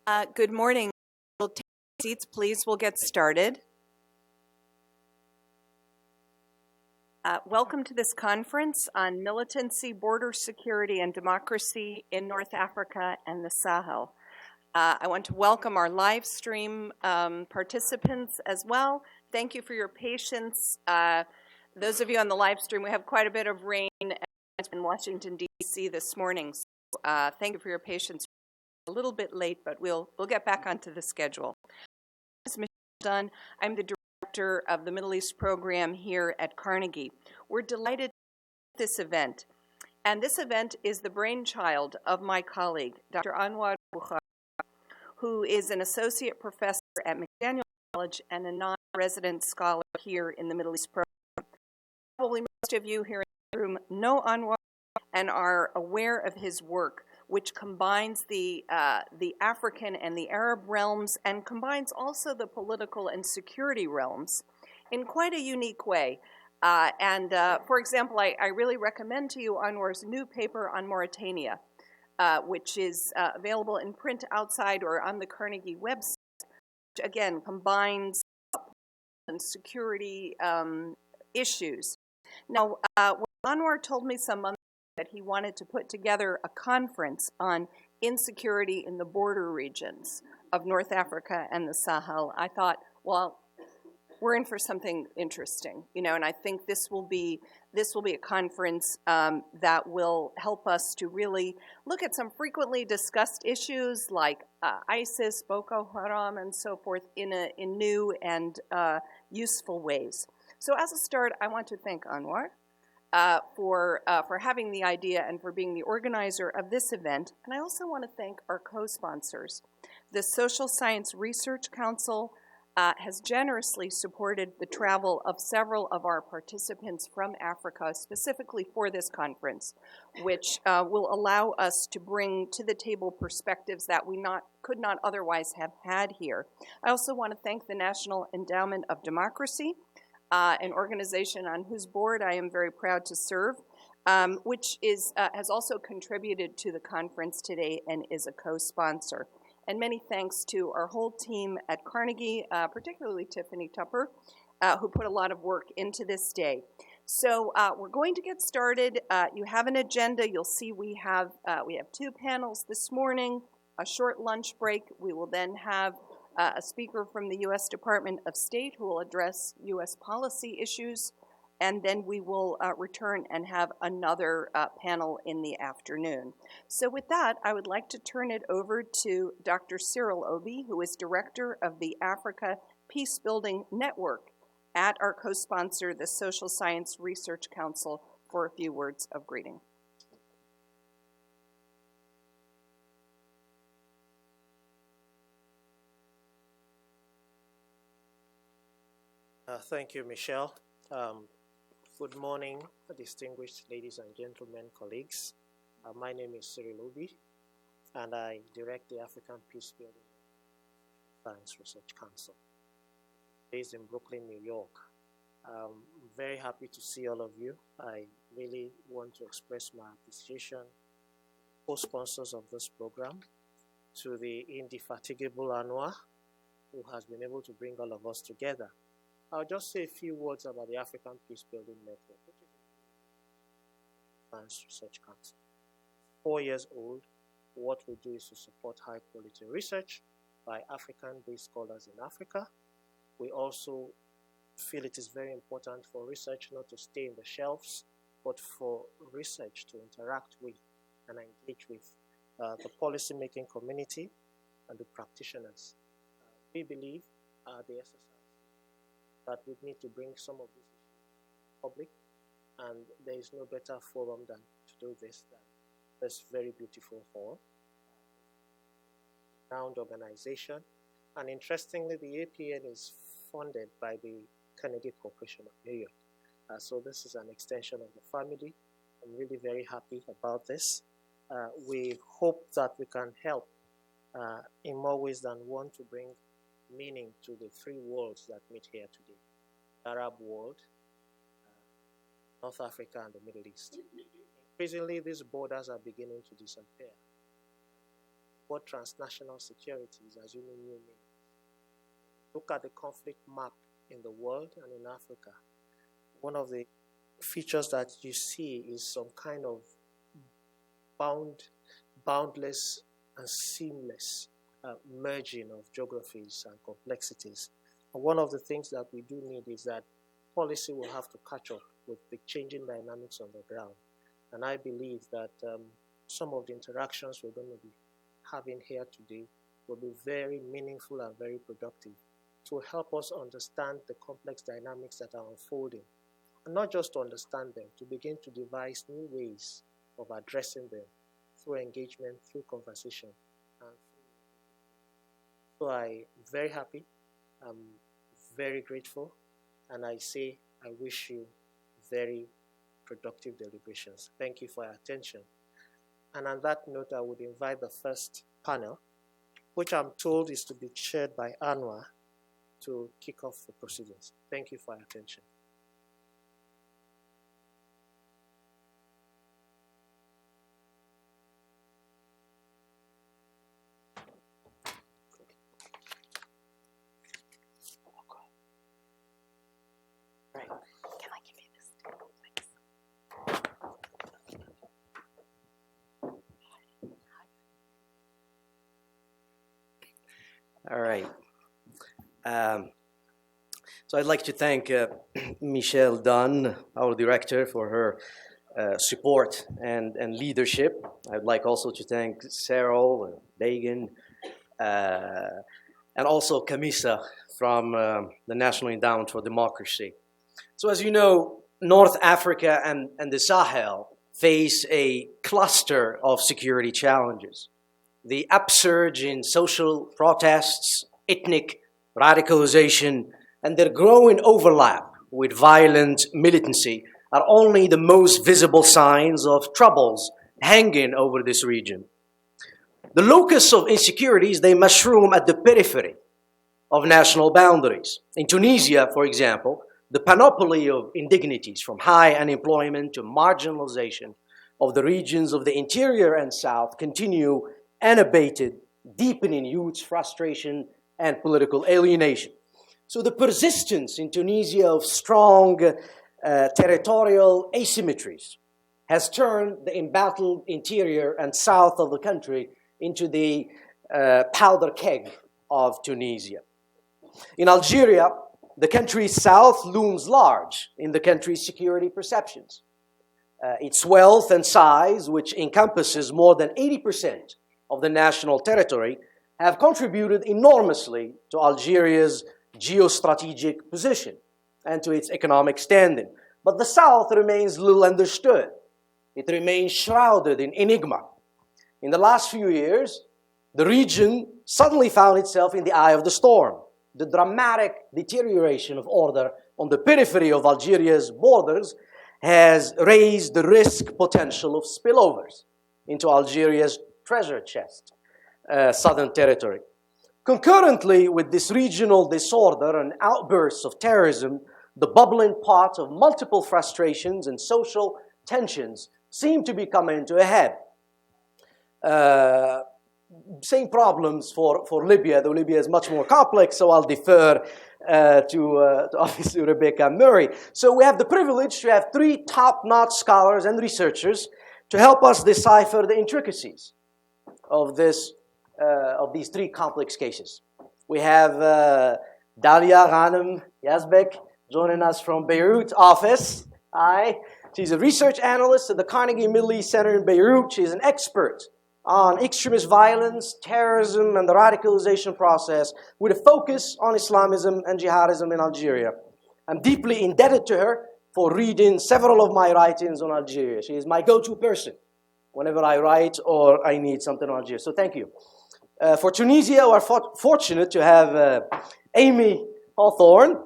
Good morning. We'll take seats, please. We'll get started. Welcome to this conference on militancy, border security, and democracy in North Africa and the Sahel. I want to welcome our live stream participants as well. Thank you for your patience. Those of you on the live stream, we have quite a bit of rain in Washington, D.C. this morning. So, thank you for your patience. A little bit late, but we'll get back onto the schedule. My name is Michele Dunne. I'm the director of the Middle East program here at Carnegie. We're delighted with this event, and this event is the brainchild of my colleague, Dr. Anwar Bukhari, who is an associate professor at McDaniel College and a non-resident scholar here in the Middle East program. Probably most of you here in the room know Anwar and are aware of his work, which combines the African and the Arab realms and combines also the political and security realms in quite a unique way. For example, I really recommend to you Anwar's new paper on Mauritania, which is available in print outside or on the Carnegie website, which again combines and security issues. Now, when Anwar told me some months that he wanted to put together a conference on insecurity in the border regions of North Africa and the Sahel, I thought, well, we're in for something interesting, and I think this will be a conference that will help us to really look at some frequently discussed issues like ISIS, Boko Haram, and so forth in new and useful ways. So as a start, I want to thank Anwar for having the idea and for being the organizer of this event. And I also want to thank our co-sponsors. The Social Science Research Council has generously supported the travel of several of our participants from Africa, specifically for this conference, which will allow us to bring to the table perspectives that we could not otherwise have had here. I also want to thank the National Endowment of Democracy, an organization on whose board I am very proud to serve, which has also contributed to the conference today and is a co-sponsor. And many thanks to our whole team at Carnegie, particularly Tiffany Tupper, who put a lot of work into this day. So we're going to get started. You have an agenda. You'll see we have two panels this morning, a short lunch break. We will then have a speaker from the U.S. Department of State who will address U.S. policy issues, and then we will return and have another panel in the afternoon. So with that, I would like to turn it over to Dr. Cyril Obi, who is director of the Africa Peacebuilding Network at our co-sponsor, the Social Science Research Council, for a few words of greeting. Thank you, Michele. Good morning, distinguished ladies and gentlemen, colleagues. My name is Cyril Obi, and I direct the African Peacebuilding Science Research Council, based in Brooklyn, New York. I'm very happy to see all of you. I really want to express my appreciation to co-sponsors of this program, to the indefatigable Anwar, who has been able to bring all of us together. I'll just say a few words about the African Peacebuilding Network, which is a Science Research Council. 4 years old. What we do is to support high-quality research by African-based scholars in Africa. We also feel it is very important for research not to stay in the shelves, but for research to interact with and engage with the policy-making community and the practitioners. We believe the exercise that we need to bring some of these issues public, and there is no better forum than to do this than this very beautiful hall, renowned organization. And interestingly, the APN is funded by the Carnegie Corporation of New York. So this is an extension of the family. I'm really very happy about this. We hope that we can help in more ways than one to bring meaning to the three worlds that meet here today: the Arab world, North Africa, and the Middle East. Increasingly, these borders are beginning to disappear. what transnational security is, assuming new meaning. Look at the conflict map in the world and in Africa. One of the features that you see is some kind of boundless and seamless merging of geographies and complexities. And one of the things that we do need is that policy will have to catch up with the changing dynamics on the ground. And I believe that some of the interactions we're going to be having here today will be very meaningful and very productive to help us understand the complex dynamics that are unfolding. And not just to understand them, to begin to devise new ways of addressing them through engagement, through conversation. So I'm very happy, I'm very grateful, and I say I wish you very productive deliberations. Thank you for your attention. And on that note, I would invite the first panel, which I'm told is to be chaired by Anwar, to kick off the proceedings. Thank you for your attention. All right. So I'd like to thank Michele Dunne, our director, for her support and leadership. I'd like also to thank Cyril, Dagan, and also Camisa from the National Endowment for Democracy. So as you know, North Africa and the Sahel face a cluster of security challenges. The upsurge in social protests, ethnic radicalization, and their growing overlap with violent militancy are only the most visible signs of troubles hanging over this region. The locus of insecurities, they mushroom at the periphery of national boundaries. In Tunisia, for example, the panoply of indignities from high unemployment to marginalization of the regions of the interior and south continue unabated, deepening youth frustration and political alienation. So the persistence in Tunisia of strong territorial asymmetries has turned the embattled interior and south of the country into the powder keg of Tunisia. In Algeria, the country's south looms large in the country's security perceptions. Its wealth and size, which encompasses more than 80% of the national territory, have contributed enormously to Algeria's geostrategic position and to its economic standing. But the South remains little understood. It remains shrouded in enigma. In the last few years, the region suddenly found itself in the eye of the storm. The dramatic deterioration of order on the periphery of Algeria's borders has raised the risk potential of spillovers into Algeria's treasure chest, southern territory. Concurrently with this regional disorder and outbursts of terrorism, the bubbling pot of multiple frustrations and social tensions seem to be coming to a head. Same problems for Libya, though Libya is much more complex, so I'll defer to obviously Rebecca Murray. So we have the privilege to have three top-notch scholars and researchers to help us decipher the intricacies of these three complex cases. We have Dalia Ghanem-Yazbeck joining us from Beirut office. Hi. She's a research analyst at the Carnegie Middle East Center in Beirut. She's an expert on extremist violence, terrorism, and the radicalization process with a focus on Islamism and jihadism in Algeria. I'm deeply indebted to her for reading several of my writings on Algeria. She is my go-to person whenever I write or I need something on Algeria. So thank you. For Tunisia, we're fortunate to have Amy Hawthorne,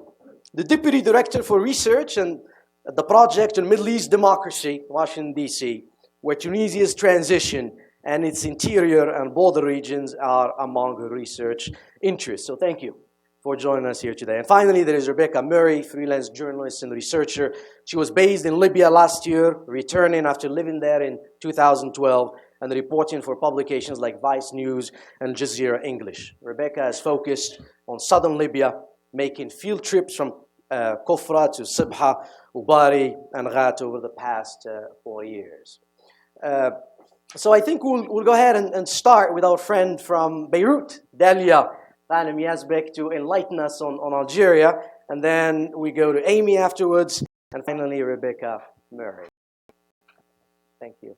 the Deputy Director for Research and the Project on Middle East Democracy, Washington, D.C., where Tunisia's transition and its interior and border regions are among her research interests. So thank you for joining us here today. And finally, there is Rebecca Murray, freelance journalist and researcher. She was based in Libya last year, returning after living there in 2012, and reporting for publications like Vice News and Jazeera English. Rebecca has focused on southern Libya, making field trips from Kofra to Sibha, Ubari, and Ghat over the past 4 years. So I think we'll go ahead and start with our friend from Beirut, Dalia Ghanem-Yazbeck, to enlighten us on Algeria, and then we go to Amy afterwards, and finally Rebecca Murray. Thank you.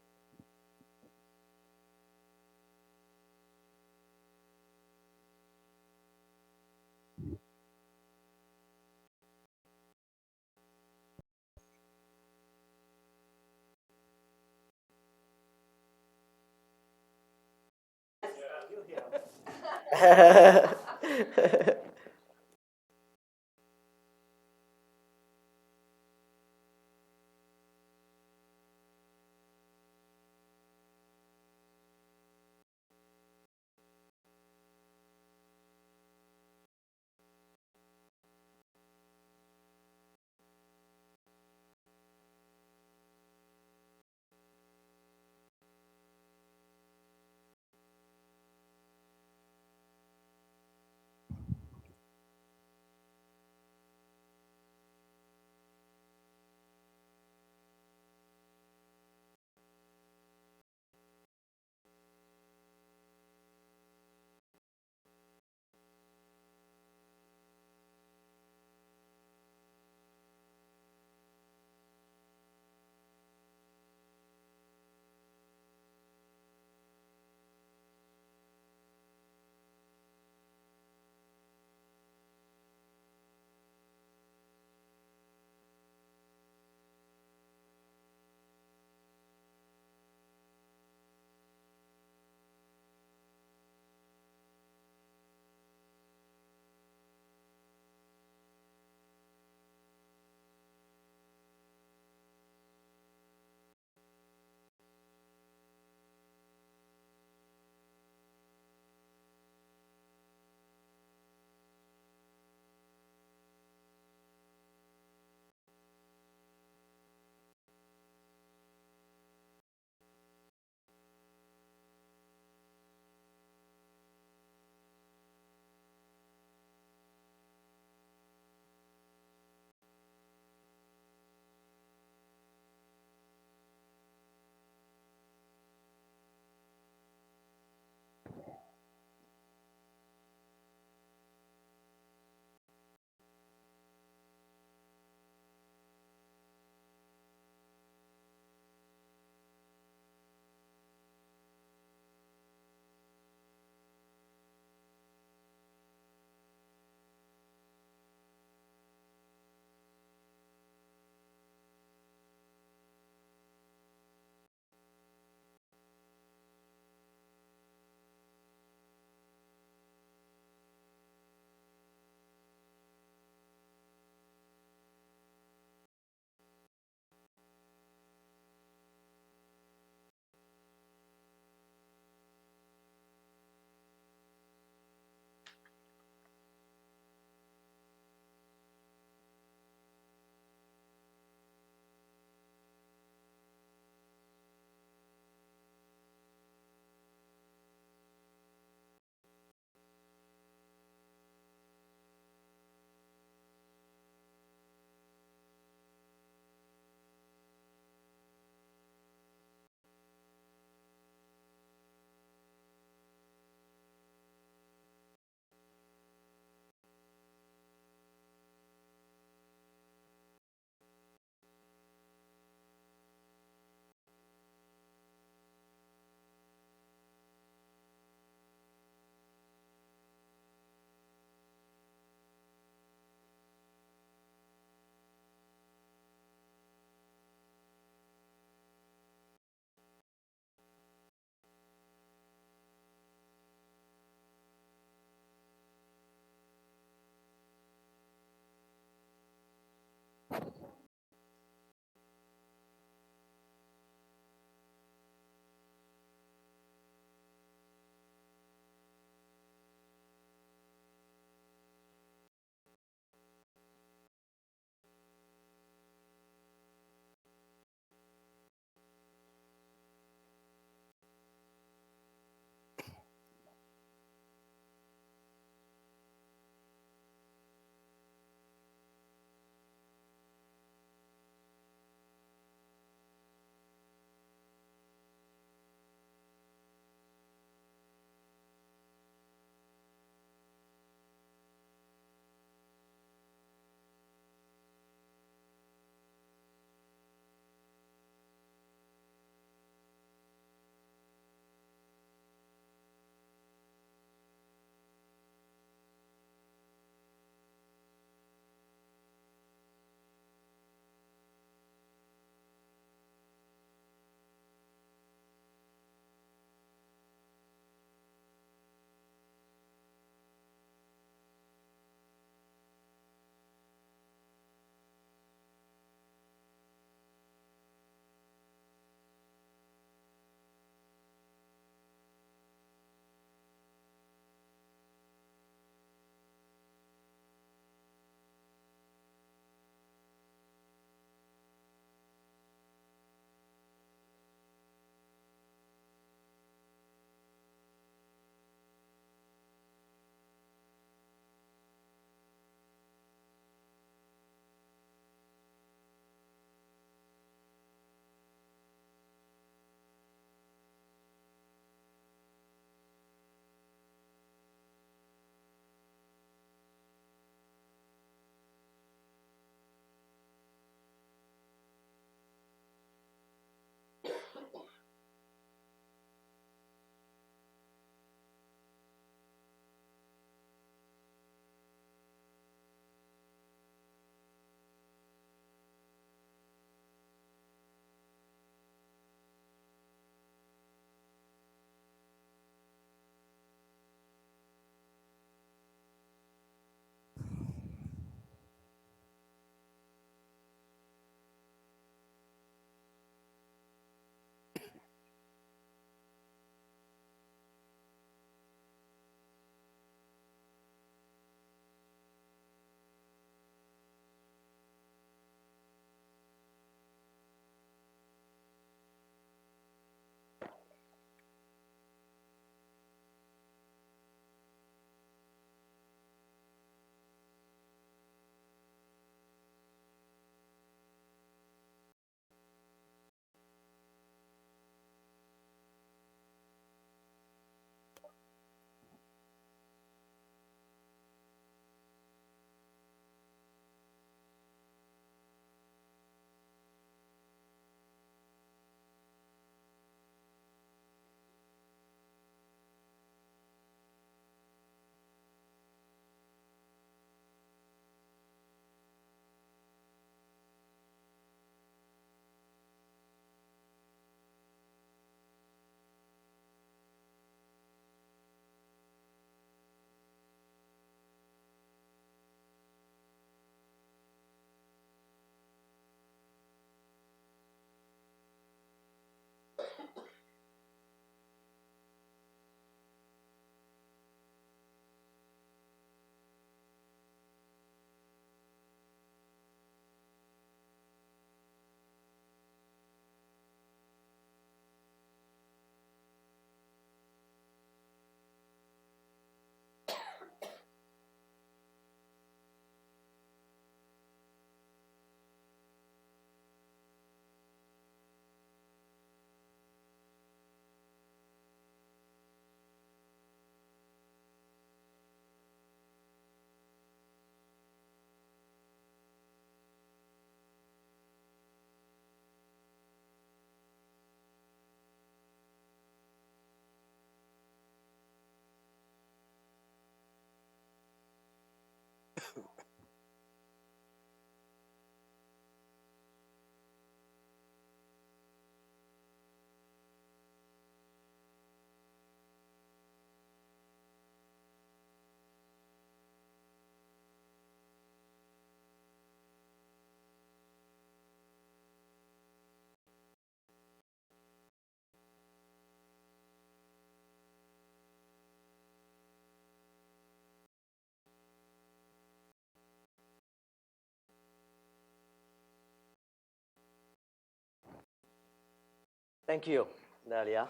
Thank you, Dalia.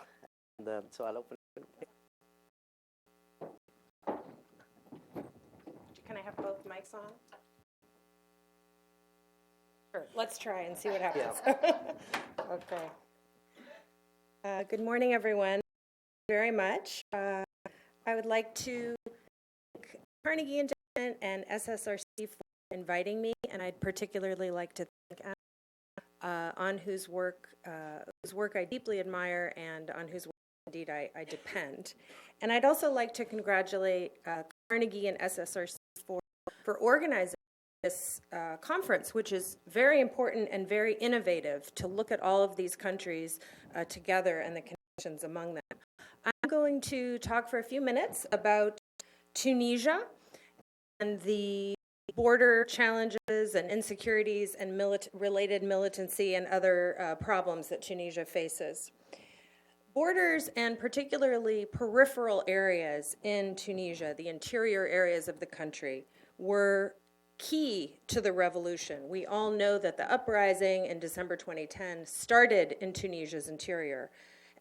And, so I'll open. Can I have both mics on? Sure. Let's try and see what happens. Yeah. Okay. Good morning, everyone. Thank you very much. I would like to thank Carnegie Endowment and SSRC for inviting me, and I'd particularly like to thank Anna, on whose work I deeply admire and on whose work indeed I depend. And I'd also like to congratulate Carnegie and SSRC for organizing this conference, which is very important and very innovative to look at all of these countries together and the connections among them. I'm going to talk for a few minutes about Tunisia and the border challenges and insecurities and related militancy and other problems that Tunisia faces. Borders and particularly peripheral areas in Tunisia, the interior areas of the country, were key to the revolution. We all know that the uprising in December 2010 started in Tunisia's interior.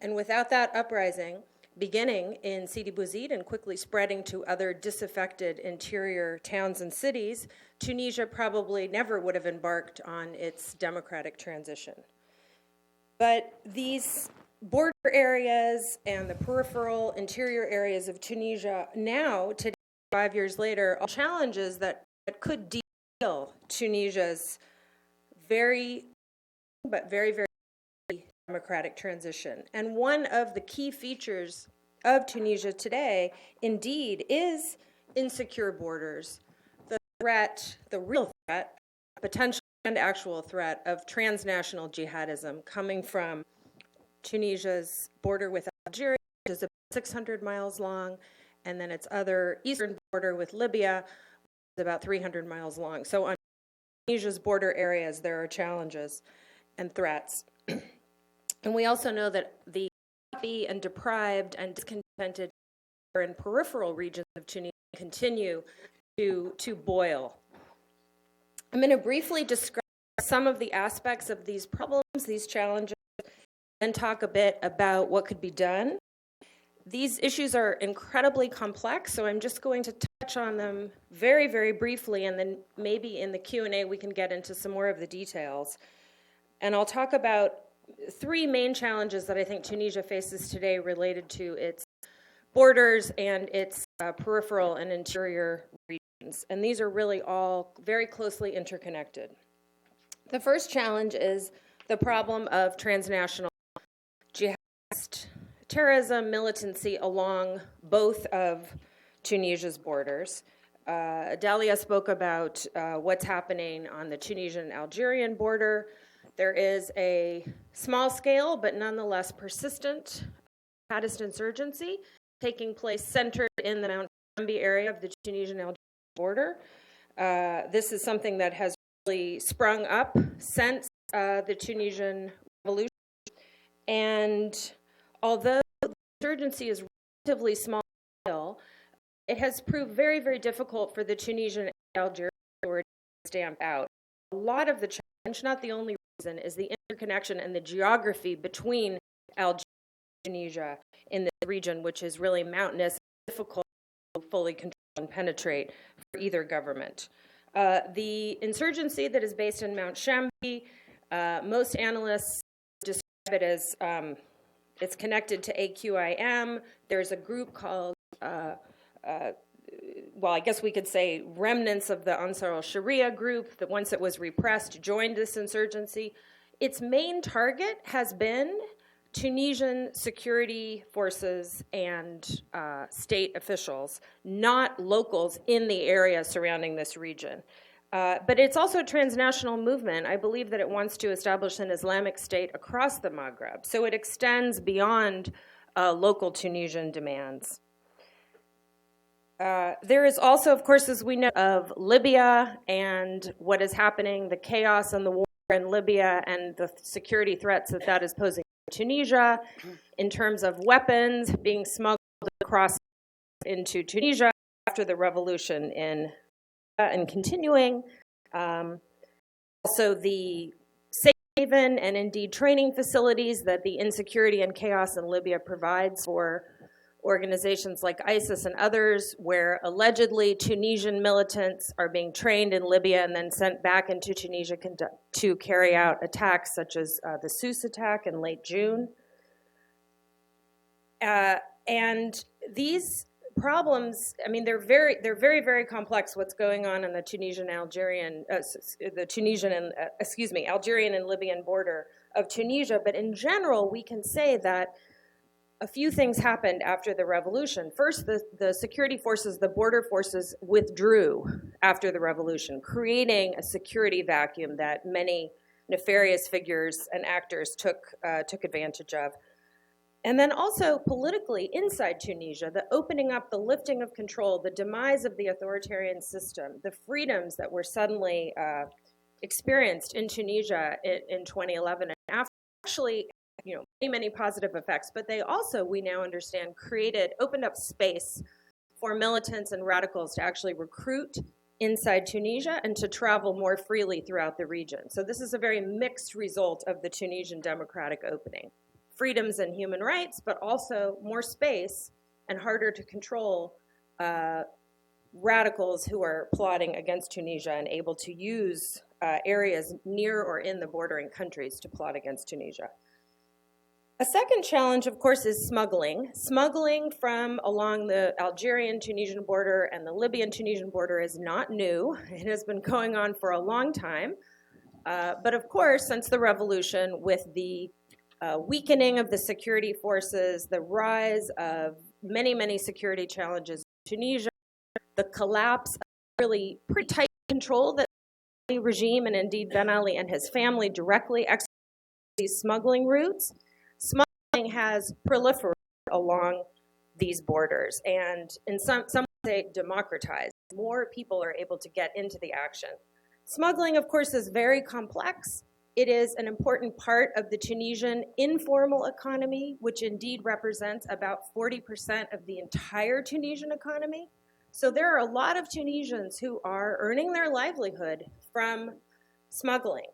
And without that uprising, beginning in Sidi Bouzid and quickly spreading to other disaffected interior towns and cities, Tunisia probably never would have embarked on its democratic transition. But these border areas and the peripheral interior areas of Tunisia now, today, 5 years later, are challenges that could derail Tunisia's very democratic transition. And one of the key features of Tunisia today, indeed, is insecure borders, the threat, the real threat, potential and actual threat of transnational jihadism coming from Tunisia's border with Algeria, which is about 600 miles long, and then its other eastern border with Libya is about 300 miles long. So on Tunisia's border areas, there are challenges and threats. And we also know that the happy and deprived and discontented and peripheral regions of Tunisia continue to boil. I'm going to briefly describe some of the aspects of these problems, these challenges, and talk a bit about what could be done. These issues are incredibly complex, so I'm just going to touch on them very, very briefly, and then maybe in the Q&A we can get into some more of the details. And I'll talk about three main challenges that I think Tunisia faces today related to its borders and its peripheral and interior regions. And these are really all very closely interconnected. The first challenge is the problem of transnational jihadist terrorism, militancy along both of Tunisia's borders. Dalia spoke about what's happening on the Tunisian-Algerian border. There is a small-scale but nonetheless persistent jihadist insurgency taking place centered in the Mount Samba area of the Tunisian-Algerian border. This is something that has really sprung up since the Tunisian revolution. And although the insurgency is relatively small, it has proved very, very difficult for the Tunisian and Algerian authorities to stamp out. A lot of the challenge, not the only reason, is the interconnection and the geography between Algeria and Tunisia in this region, which is really mountainous and difficult to fully control and penetrate for either government. The insurgency that is based in Mount Shambi, most analysts describe it as it's connected to AQIM. There's a group called, well, I guess we could say remnants of the Ansar al-Sharia group that once it was repressed joined this insurgency. Its main target has been Tunisian security forces and state officials, not locals in the area surrounding this region. But it's also a transnational movement. I believe that it wants to establish an Islamic state across the Maghreb. So it extends beyond local Tunisian demands. There is also, of course, as we know, of Libya and what is happening, the chaos and the war in Libya and the security threats that that is posing to Tunisia in terms of weapons being smuggled across into Tunisia after the revolution in and continuing. Also the safety haven and indeed training facilities that the insecurity and chaos in Libya provides for organizations like ISIS and others, where allegedly Tunisian militants are being trained in Libya and then sent back into Tunisia to carry out attacks such as the Sousse attack in late June. And these problems, I mean, they're very, very complex. What's going on in the Algerian and Libyan border of Tunisia. But in general, we can say that a few things happened after the revolution. First, the security forces, the border forces, withdrew after the revolution, creating a security vacuum that many nefarious figures and actors took advantage of. And then also politically inside Tunisia, the opening up, the lifting of control, the demise of the authoritarian system, the freedoms that were suddenly experienced in Tunisia in 2011 and after, actually, many positive effects, but they also, we now understand, opened up space for militants and radicals to actually recruit inside Tunisia and to travel more freely throughout the region. So this is a very mixed result of the Tunisian democratic opening. Freedoms and human rights, but also more space and harder to control radicals who are plotting against Tunisia and able to use areas near or in the bordering countries to plot against Tunisia. A second challenge, of course, is smuggling. Smuggling from along the Algerian-Tunisian border and the Libyan-Tunisian border is not new. It has been going on for a long time. But of course, since the revolution, with the weakening of the security forces, the rise of many security challenges in Tunisia, the collapse of really pretty tight control that the regime and indeed Ben Ali and his family directly execute these smuggling routes, smuggling has proliferated along these borders, and in some say democratized. More people are able to get into the action. Smuggling, of course, is very complex. It is an important part of the Tunisian informal economy, which indeed represents about 40% of the entire Tunisian economy. So there are a lot of Tunisians who are earning their livelihood from smuggling.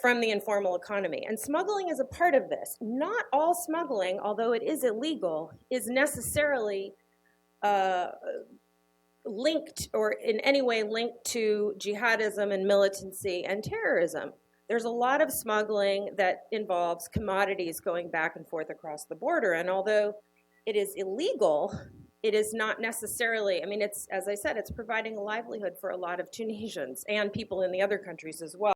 From the informal economy. And smuggling is a part of this. Not all smuggling, although it is illegal, is necessarily linked or in any way linked to jihadism and militancy and terrorism. There's a lot of smuggling that involves commodities going back and forth across the border. And although it is illegal, it is not necessarily, it's, as I said, it's providing a livelihood for a lot of Tunisians and people in the other countries as well.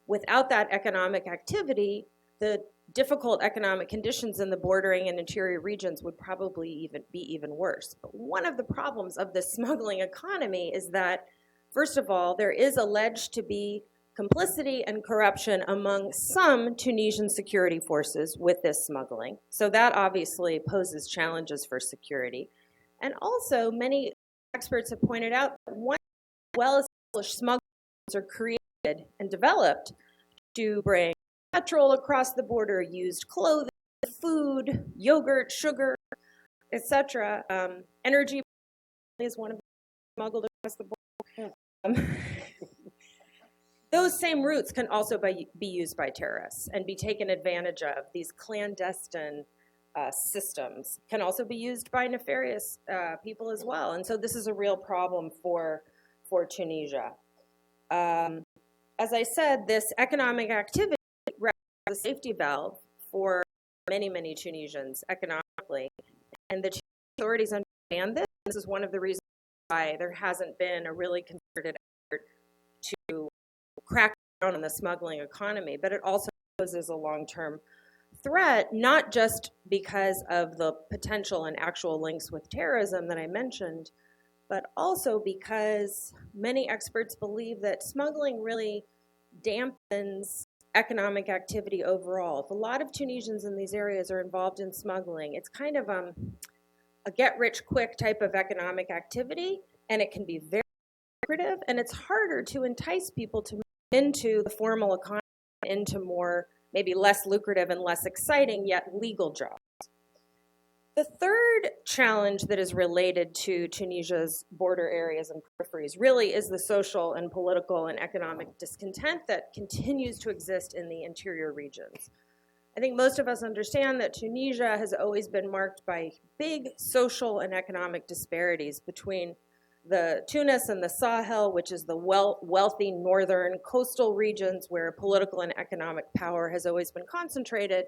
Without that economic activity, the difficult economic conditions in the bordering and interior regions would probably be even worse. But one of the problems of the smuggling economy is that, first of all, there is alleged to be complicity and corruption among some Tunisian security forces with this smuggling. So that obviously poses challenges for security. And also, many experts have pointed out that once well-established smugglers are created and developed to bring petrol across the border, used clothing, food, yogurt, sugar, etc. Energy is one of them smuggled across the border. Those same routes can also be used by terrorists and be taken advantage of. These clandestine systems can also be used by nefarious people as well. And so this is a real problem for Tunisia. As I said, this economic activity represents a safety valve for many Tunisians economically. And the authorities understand this. This is one of the reasons why there hasn't been a really concerted effort to crack down on the smuggling economy, but it also poses a long-term threat, not just because of the potential and actual links with terrorism that I mentioned, but also because many experts believe that smuggling really dampens economic activity overall. If a lot of Tunisians in these areas are involved in smuggling, it's kind of a get-rich-quick type of economic activity, and it can be very lucrative, and it's harder to entice people to move into the formal economy, into more, maybe less lucrative and less exciting, yet legal jobs. The third challenge that is related to Tunisia's border areas and peripheries really is the social and political and economic discontent that continues to exist in the interior regions. I think most of us understand that Tunisia has always been marked by big social and economic disparities between the Tunis and the Sahel, which is the wealthy northern coastal regions where political and economic power has always been concentrated,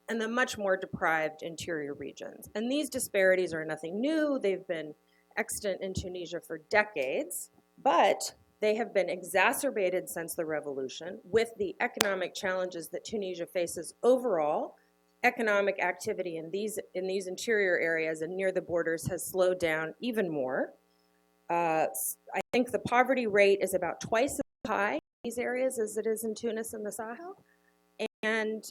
and the much more deprived interior regions. And these disparities are nothing new. They've been extant in Tunisia for decades, but they have been exacerbated since the revolution with the economic challenges that Tunisia faces overall. Economic activity in these interior areas and near the borders has slowed down even more. I think the poverty rate is about twice as high in these areas as it is in Tunis and the Sahel. And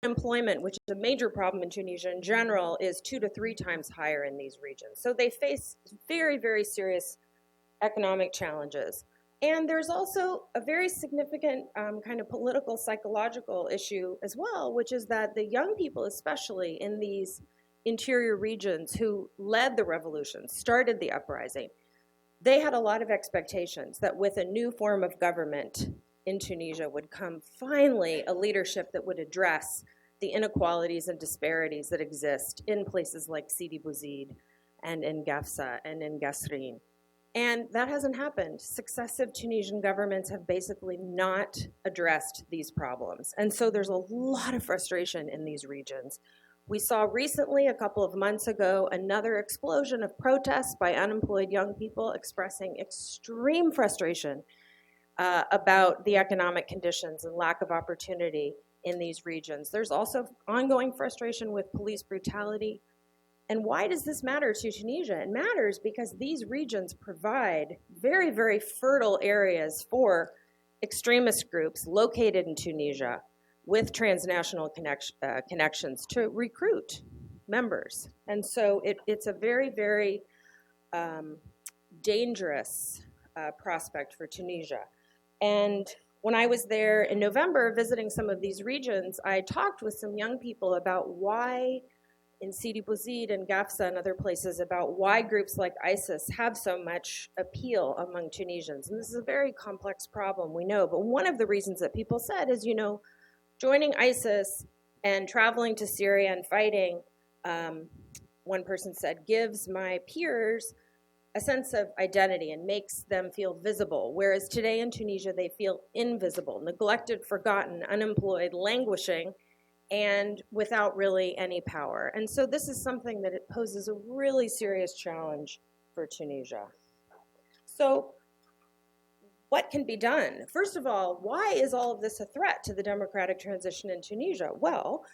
unemployment, which is a major problem in Tunisia in general, is 2 to 3 times higher in these regions. So they face very, very serious economic challenges. And there's also a very significant kind of political, psychological issue as well, which is that the young people, especially in these interior regions who led the revolution, started the uprising, they had a lot of expectations that with a new form of government in Tunisia would come finally a leadership that would address the inequalities and disparities that exist in places like Sidi Bouzid and in Gafsa and in Gasrin. And that hasn't happened. Successive Tunisian governments have basically not addressed these problems. And so there's a lot of frustration in these regions. We saw recently, a couple of months ago, another explosion of protests by unemployed young people expressing extreme frustration about the economic conditions and lack of opportunity in these regions. There's also ongoing frustration with police brutality. And why does this matter to Tunisia? It matters because these regions provide very, very fertile areas for extremist groups located in Tunisia with transnational connections to recruit members. And so it's a very, very dangerous prospect for Tunisia. And when I was there in November visiting some of these regions, I talked with some young people about why in Sidi Bouzid and Gafsa and other places about why groups like ISIS have so much appeal among Tunisians. And this is a very complex problem, we know. But one of the reasons that people said is, you know, joining ISIS and traveling to Syria and fighting, one person said, gives my peers a sense of identity and makes them feel visible. Whereas today in Tunisia, they feel invisible, neglected, forgotten, unemployed, languishing, and without really any power. And so this is something that it poses a really serious challenge for Tunisia. So what can be done? First of all, why is all of this a threat to the democratic transition in Tunisia? Well,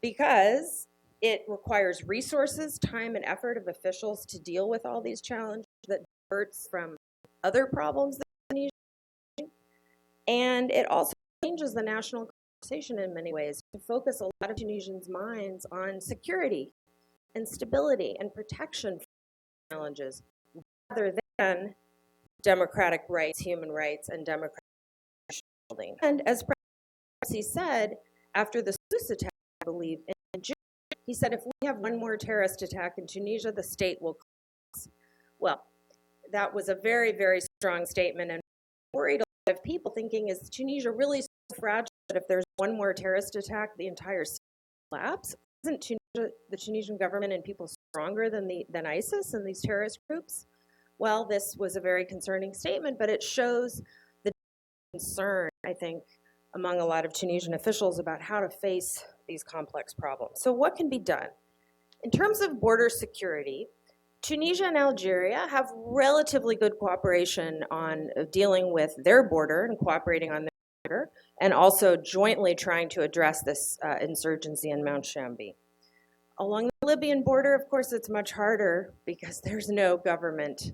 because it requires resources, time, and effort of officials to deal with all these challenges that diverts from other problems that Tunisia has. And it also changes the national conversation in many ways to focus a lot of Tunisians' minds on security and stability and protection from challenges rather than democratic rights, human rights, and democratic building. And as President said, after the Sousse attack, I believe, in June, he said, if we have one more terrorist attack in Tunisia, the state will collapse. Well, that was a very, very strong statement and worried a lot of people, thinking, is Tunisia really so fragile that if there's one more terrorist attack, the entire state will collapse? Isn't Tunisia, the Tunisian government and people stronger than ISIS and these terrorist groups? Well, this was a very concerning statement, but it shows the concern, I think, among a lot of Tunisian officials about how to face these complex problems. So what can be done? In terms of border security, Tunisia and Algeria have relatively good cooperation on dealing with their border and cooperating on their border, and also jointly trying to address this insurgency in Mount Shambi. Along the Libyan border, of course, it's much harder because there's no government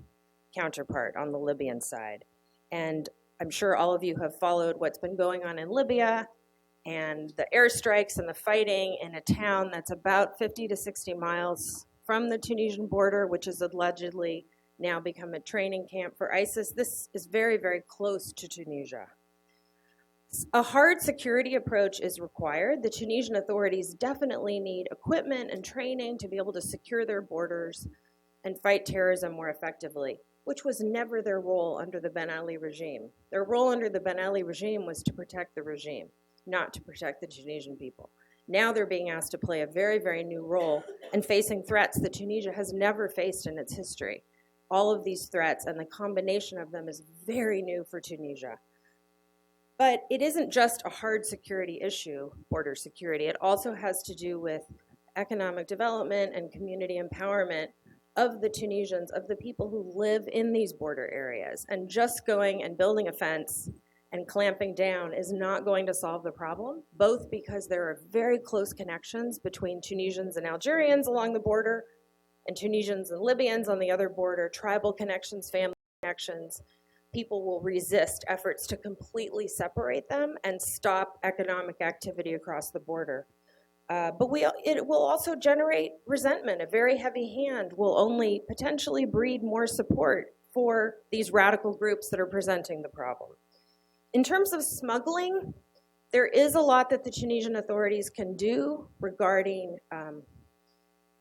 counterpart on the Libyan side. And I'm sure all of you have followed what's been going on in Libya and the airstrikes and the fighting in a town that's about 50 to 60 miles from the Tunisian border, which has allegedly now become a training camp for ISIS. This is very, very close to Tunisia. A hard security approach is required. The Tunisian authorities definitely need equipment and training to be able to secure their borders and fight terrorism more effectively, which was never their role under the Ben Ali regime. Their role under the Ben Ali regime was to protect the regime, not to protect the Tunisian people. Now they're being asked to play a very, very new role and facing threats that Tunisia has never faced in its history. All of these threats and the combination of them is very new for Tunisia. But it isn't just a hard security issue, border security. It also has to do with economic development and community empowerment of the Tunisians, of the people who live in these border areas. And just going and building a fence and clamping down is not going to solve the problem, both because there are very close connections between Tunisians and Algerians along the border, and Tunisians and Libyans on the other border, tribal connections, family connections. People will resist efforts to completely separate them and stop economic activity across the border. But it will also generate resentment. A very heavy hand will only potentially breed more support for these radical groups that are presenting the problem. In terms of smuggling, there is a lot that the Tunisian authorities can do regarding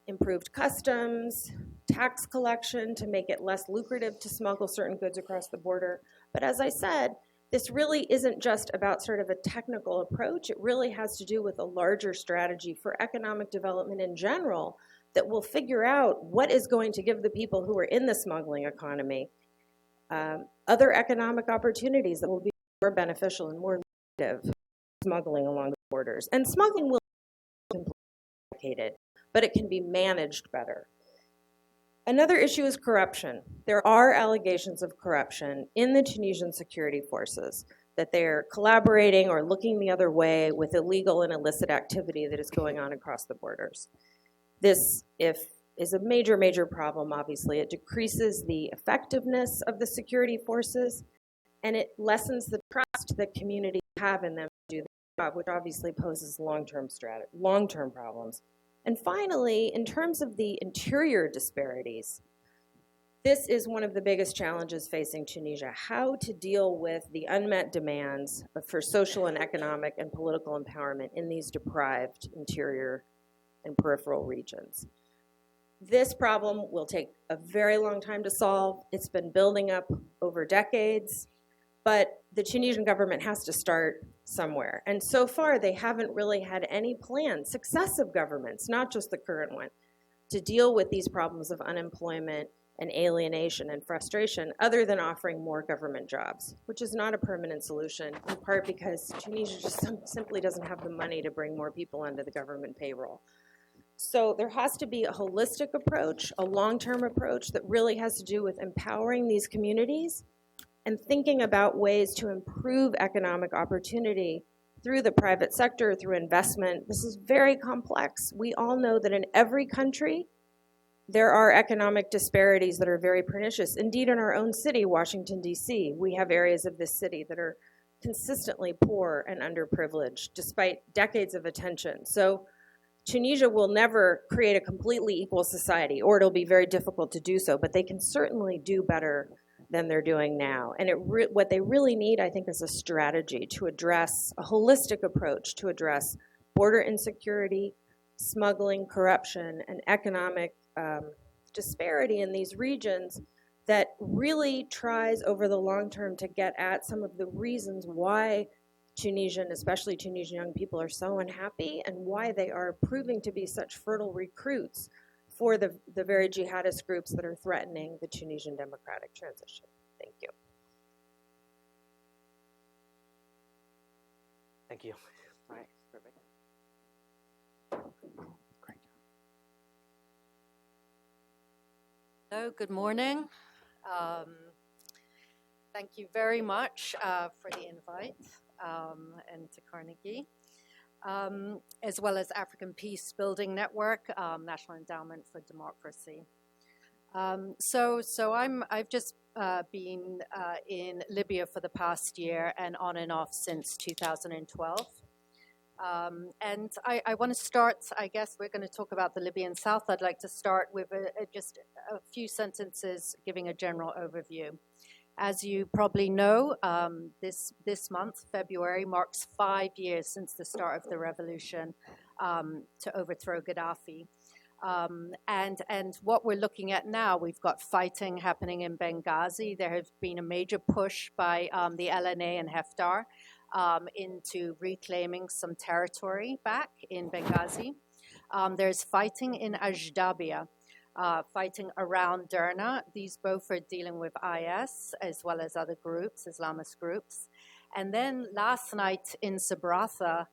improved customs, tax collection to make it less lucrative to smuggle certain goods across the border. But as I said, this really isn't just about sort of a technical approach. It really has to do with a larger strategy for economic development in general that will figure out what is going to give the people who are in the smuggling economy other economic opportunities that will be more beneficial and more lucrative smuggling along the borders. And smuggling will be complicated, but it can be managed better. Another issue is corruption. There are allegations of corruption in the Tunisian security forces, that they're collaborating or looking the other way with illegal and illicit activity that is going on across the borders. This is a major, major problem, obviously. It decreases the effectiveness of the security forces, and it lessens the trust that communities have in them to do their job, which obviously poses long-term problems. And finally, in terms of the interior disparities, this is one of the biggest challenges facing Tunisia, how to deal with the unmet demands for social and economic and political empowerment in these deprived interior and peripheral regions. This problem will take a very long time to solve. It's been building up over decades, but the Tunisian government has to start somewhere. And so far, they haven't really had any plans, successive governments, not just the current one, to deal with these problems of unemployment and alienation and frustration, other than offering more government jobs, which is not a permanent solution, in part because Tunisia just simply doesn't have the money to bring more people onto the government payroll. So there has to be a holistic approach, a long-term approach that really has to do with empowering these communities and thinking about ways to improve economic opportunity through the private sector, through investment. This is very complex. We all know that in every country, there are economic disparities that are very pernicious. Indeed, in our own city, Washington, D.C., we have areas of this city that are consistently poor and underprivileged, despite decades of attention. So Tunisia will never create a completely equal society, or it'll be very difficult to do so, but they can certainly do better than they're doing now. And what they really need, I think, is a strategy to address, a holistic approach to address border insecurity, smuggling, corruption, and economic disparity in these regions that really tries over the long term to get at some of the reasons why Tunisian, especially Tunisian young people, are so unhappy and why they are proving to be such fertile recruits for the very jihadist groups that are threatening the Tunisian democratic transition. Thank you. Thank you. All right, perfect. Great. Hello, good morning. Thank you very much for the invite and to Carnegie, as well as African Peace Building Network, National Endowment for Democracy. I've just been in Libya for the past year and on and off since 2012. And I want to start, I guess we're going to talk about the Libyan South. I'd like to start with just a few sentences giving a general overview. As you probably know, this month, February, marks 5 years since the start of the revolution to overthrow Gaddafi. And what we're looking at now, we've got fighting happening in Benghazi. There has been a major push by the LNA and Haftar into reclaiming some territory back in Benghazi. There's fighting in Ajdabia, fighting around Derna. These both are dealing with IS as well as other groups, Islamist groups. And then last night in Sabratha,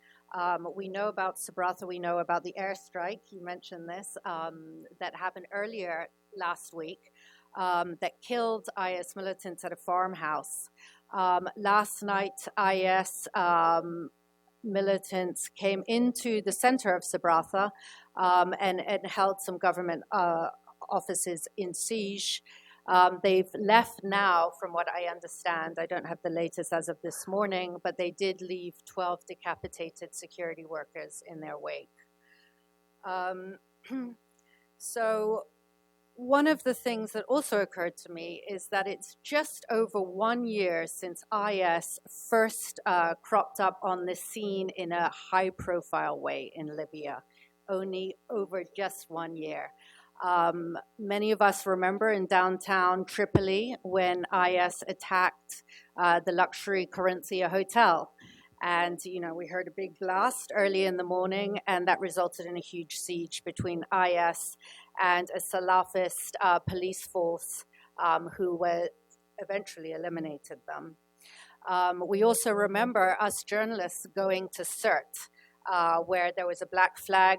we know about Sabratha, we know about the airstrike, you mentioned this, that happened earlier last week, that killed IS militants at a farmhouse. Last night, IS militants came into the center of Sabratha and held some government offices in siege. They've left now, from what I understand. I don't have the latest as of this morning, but they did leave 12 decapitated security workers in their wake. So one of the things that also occurred to me is that it's just over 1 year since IS first cropped up on the scene in a high-profile way in Libya, only over just 1 year. Many of us remember in downtown Tripoli when IS attacked the luxury Corinthia Hotel. And, you know, we heard a big blast early in the morning, and that resulted in a huge siege between IS and a Salafist police force who were eventually eliminated them. We also remember us journalists going to Sirte, where there was a black flag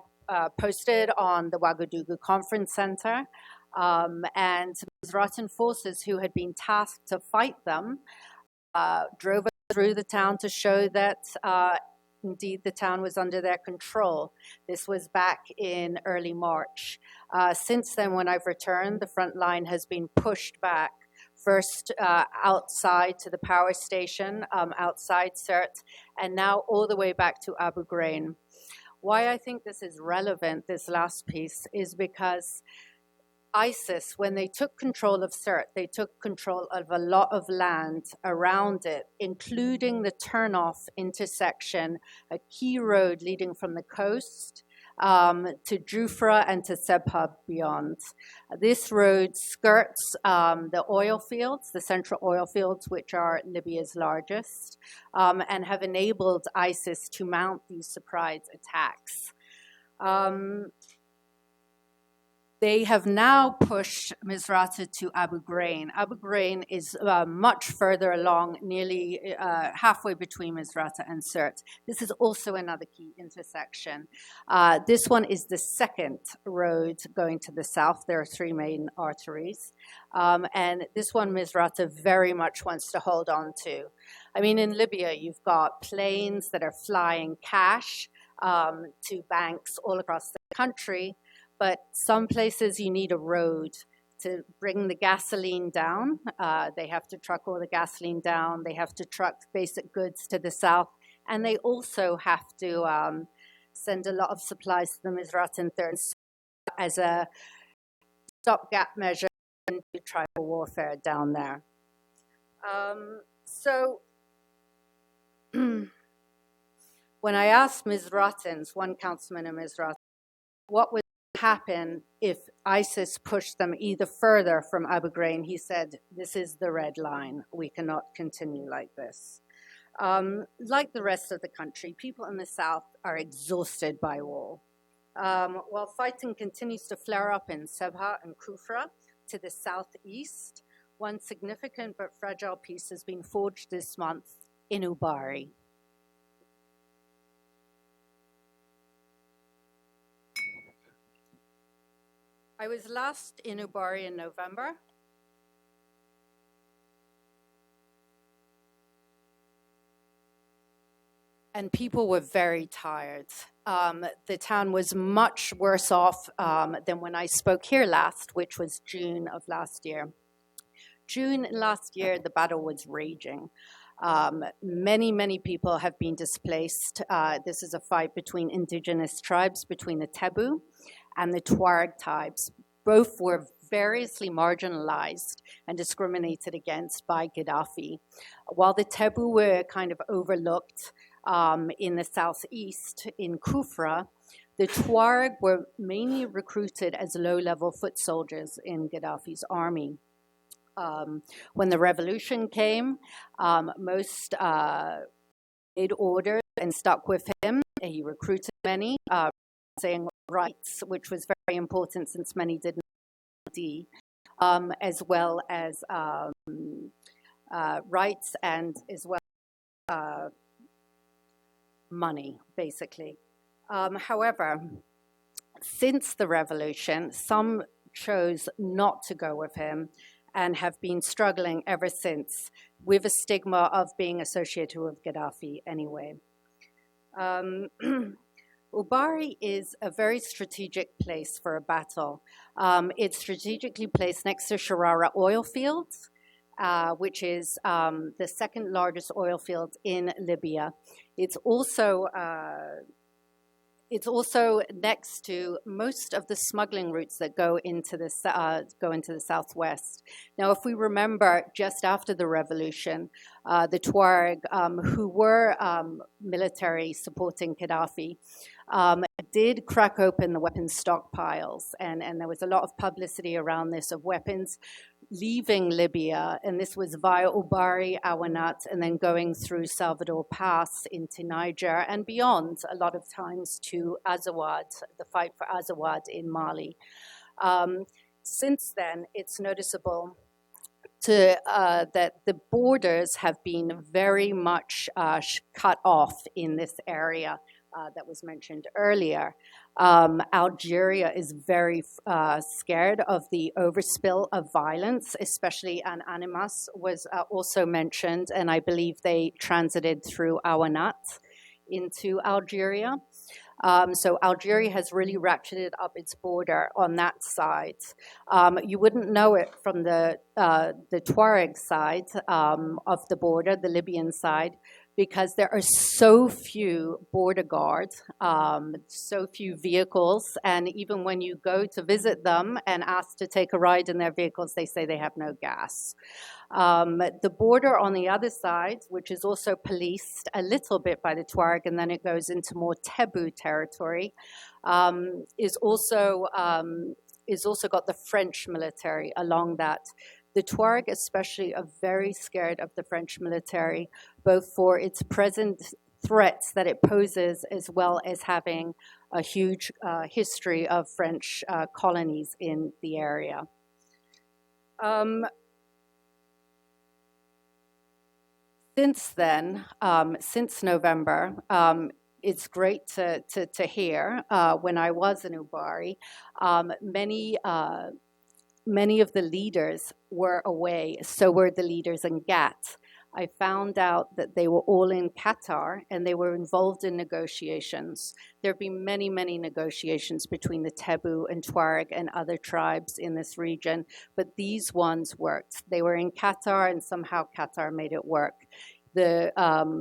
posted on the Ouagadougou Conference Center, and Misratan forces who had been tasked to fight them drove us through the town to show that indeed the town was under their control. This was back in early March. Since then, when I've returned, the front line has been pushed back, first outside to the power station, outside Sirte, and now all the way back to Abu Ghraib. Why I think this is relevant, this last piece, is because ISIS, when they took control of Sirte, they took control of a lot of land around it, including the turnoff intersection, a key road leading from the coast to Jufra and to Sebha beyond. This road skirts the oil fields, the central oil fields, which are Libya's largest, and have enabled ISIS to mount these surprise attacks. They have now pushed Misrata to Abu Ghraib. Abu Ghraib is much further along, nearly halfway between Misrata and Sirte. This is also another key intersection. This one is the second road going to the south. There are 3 main arteries. And this one Misrata very much wants to hold on to. I mean, in Libya, you've got planes that are flying cash to banks all across the country. But some places you need a road to bring the gasoline down. They have to truck all the gasoline down. They have to truck basic goods to the south. And they also have to send a lot of supplies to the Misratan Third as a stopgap measure to tribal warfare down there. So when I asked Misratans, one councilman in Misrata, what would happen if ISIS pushed them either further from Abu Ghraib, he said, this is the red line. We cannot continue like this. Like the rest of the country, people in the south are exhausted by war. While fighting continues to flare up in Sebha and Kufra to the southeast, one significant but fragile peace has been forged this month in Ubari. I was last in Ubari in November. And people were very tired. The town was much worse off than when I spoke here last, which was June of last year. June last year, the battle was raging. Many people have been displaced. This is a fight between indigenous tribes, between the Tebu and the Tuareg tribes. Both were variously marginalized and discriminated against by Gaddafi. While the Tebu were kind of overlooked in the southeast, in Kufra, the Tuareg were mainly recruited as low-level foot soldiers in Gaddafi's army. When the revolution came, most made orders and stuck with him. He recruited many, saying rights, which was very important since many didn't ID, as well as rights and as well money, basically. However, since the revolution, some chose not to go with him and have been struggling ever since with a stigma of being associated with Gaddafi anyway. Ubari is a very strategic place for a battle. It's strategically placed next to Sharara oil fields, which is the second largest oil field in Libya. It's also next to most of the smuggling routes that go into the southwest. Now, if we remember, just after the revolution, the Tuareg, who were military supporting Gaddafi, did crack open the weapons stockpiles, and there was a lot of publicity around this of weapons leaving Libya, and this was via Ubari, Awanat, and then going through Salvador Pass into Niger and beyond, a lot of times to Azawad, the fight for Azawad in Mali. Since then, it's noticeable that the borders have been very much cut off in this area that was mentioned earlier. Algeria is very scared of the overspill of violence, especially an Animas was also mentioned, and I believe they transited through Awanat into Algeria. So Algeria has really ratcheted up its border on that side. You wouldn't know it from the Tuareg side of the border, the Libyan side, because there are so few border guards, so few vehicles, and even when you go to visit them and ask to take a ride in their vehicles, they say they have no gas. The border on the other side, which is also policed a little bit by the Tuareg, and then it goes into more Tebu territory, is also got the French military along that. The Tuareg especially are very scared of the French military, both for its present threats that it poses, as well as having a huge history of French colonies in the area. Since then, since November, it's great to hear, when I was in Ubari, many of the leaders were away, so were the leaders in Gat. I found out that they were all in Qatar and they were involved in negotiations. There have been many, many negotiations between the Tebu and Tuareg and other tribes in this region, but these ones worked. They were in Qatar and somehow Qatar made it work. The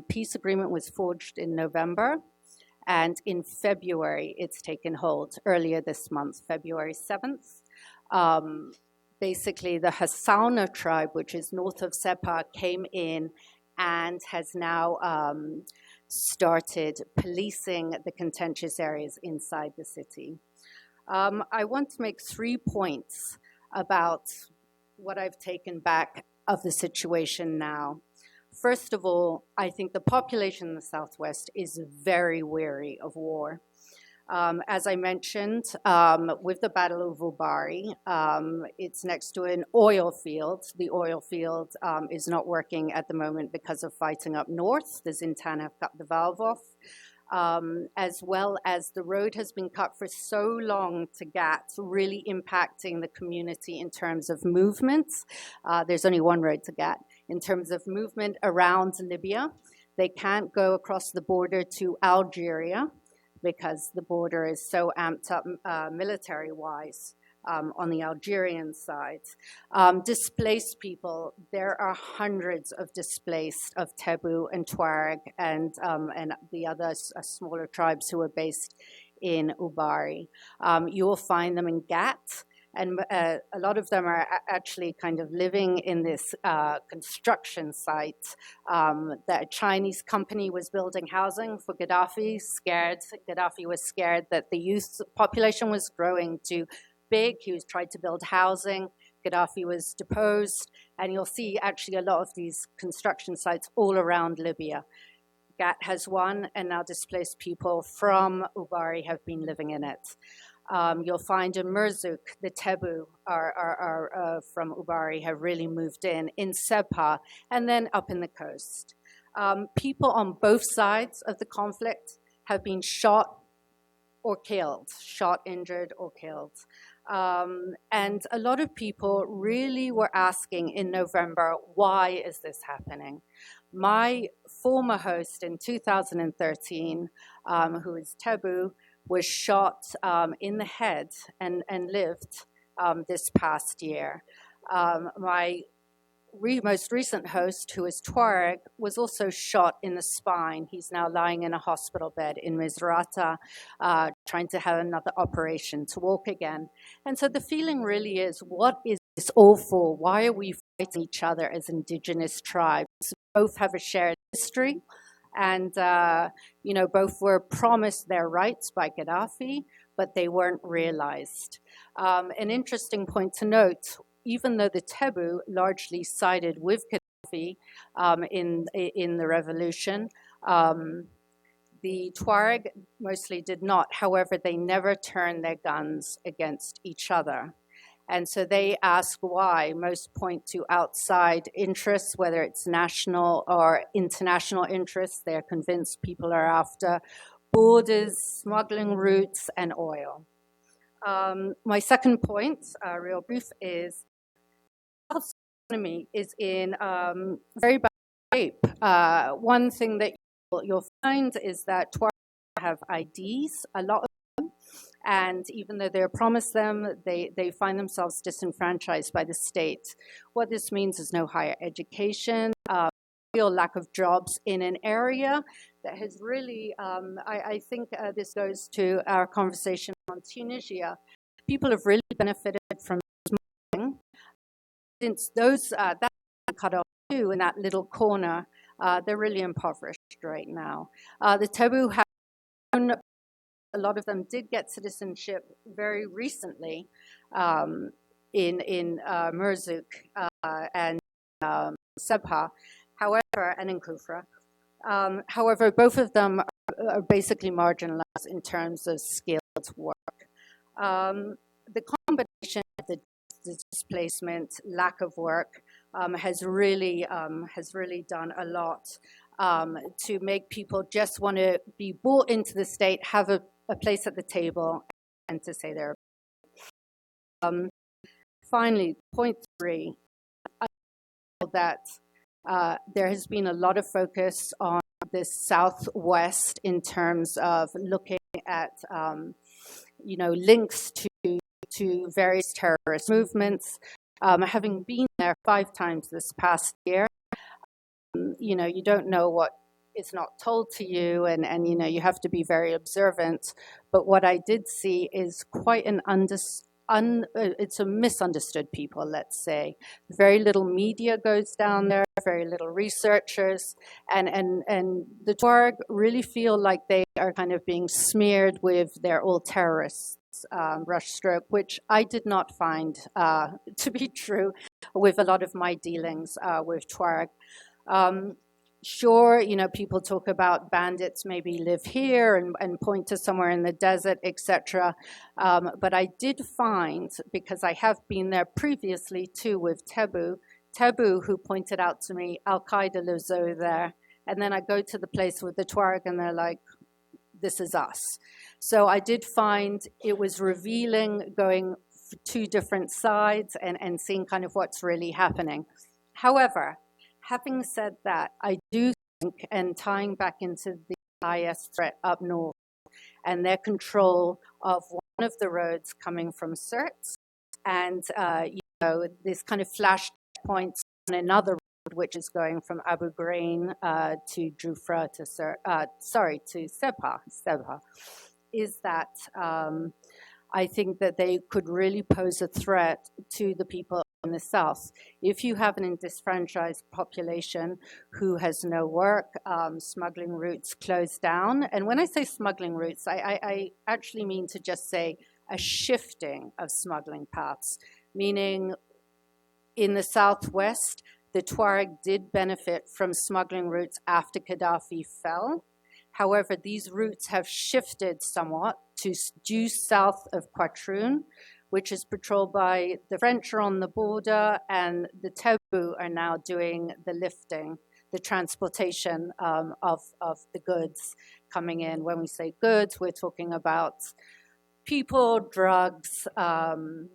peace agreement was forged in November, and in February it's taken hold, earlier this month, February 7th. Basically, the Hassauna tribe, which is north of Sepah, came in and has now started policing the contentious areas inside the city. I want to make 3 points about what I've taken back of the situation now. First of all, I think the population in the Southwest is very weary of war. As I mentioned, with the Battle of Ubari, it's next to an oil field. The oil field is not working at the moment because of fighting up north. The Zintan have cut the valve off, as well as the road has been cut for so long to Gat, really impacting the community in terms of movement. There's only one road to Gat. In terms of movement around Libya, they can't go across the border to Algeria, because the border is so amped up military-wise on the Algerian side. Displaced people, there are hundreds of displaced of Tebu and Tuareg and the other smaller tribes who are based in Ubari. You will find them in Gat, And a lot of them are actually kind of living in this construction site that a Chinese company was building housing for Gaddafi. Gaddafi was scared that the youth population was growing too big. He was trying to build housing. Gaddafi was deposed. And you'll see actually a lot of these construction sites all around Libya. Gat has one, and now displaced people from Ubari have been living in it. You'll find in Merzouk, the Tebu are from Ubari have really moved in Sebha, and then up in the coast. People on both sides of the conflict have been shot or killed, shot, injured, or killed. And a lot of people really were asking in November, why is this happening? My former host in 2013, who is Tebu, was shot in the head and lived this past year. My most recent host, who is Tuareg, was also shot in the spine. He's now lying in a hospital bed in Misrata, trying to have another operation to walk again. And so the feeling really is, what is this all for? Why are we fighting each other as indigenous tribes? Both have a shared history, and both were promised their rights by Gaddafi, but they weren't realized. An interesting point to note, even though the Tebu largely sided with Gaddafi in the revolution, the Tuareg mostly did not. However, they never turned their guns against each other. And so they ask why. Most point to outside interests, whether it's national or international interests. They're convinced people are after borders, smuggling routes, and oil. My second point, real brief, is South economy is in very bad shape. One thing that you'll find is that Tuareg have IDs, a lot of them, and even though they're promised them, they find themselves disenfranchised by the state. What this means is no higher education, real lack of jobs in an area that has really, I think this goes to our conversation on Tunisia. People have really benefited from smuggling. Since those, that cut off too in that little corner, they're really impoverished right now. The Tebu have grown. A lot of them did get citizenship very recently in Merzouk and Sebha, however, and in Kufra. However, both of them are basically marginalized in terms of skilled work. The combination of the displacement, lack of work, has really done a lot to make people just want to be brought into the state, have a place at the table, and to say they're. Finally, point 3, I feel that there has been a lot of focus on the Southwest in terms of looking at links to various terrorist movements. Having been there 5 times this past year, you don't know what is not told to you, and you have to be very observant. But what I did see is quite it's a misunderstood people, let's say. Very little media goes down there, very little researchers, and the Tuareg really feel like they are kind of being smeared with they're all terrorists. Brushstroke, which I did not find to be true with a lot of my dealings with Tuareg. Sure, people talk about bandits maybe live here and point to somewhere in the desert, etc. But I did find, because I have been there previously too with Tebu, who pointed out to me, Al-Qaeda lives over there. And then I go to the place with the Tuareg and they're like, this is us. So I did find it was revealing going 2 different sides and seeing kind of what's really happening. However, having said that, I do think, and tying back into the IS threat up north and their control of one of the roads coming from Sirte, and this kind of flash points on another road which is going from Abu Ghraib to Jufra to Sebha, is that I think that they could really pose a threat to the people in the South. If you have an disenfranchised population who has no work, smuggling routes closed down. And when I say smuggling routes, I actually mean to just say a shifting of smuggling paths, meaning in the Southwest, the Tuareg did benefit from smuggling routes after Gaddafi fell. However, these routes have shifted somewhat to due south of Quatroon, which is patrolled by the French are on the border, and the Tebu are now doing the lifting, the transportation of the goods coming in. When we say goods, we're talking about people, drugs, and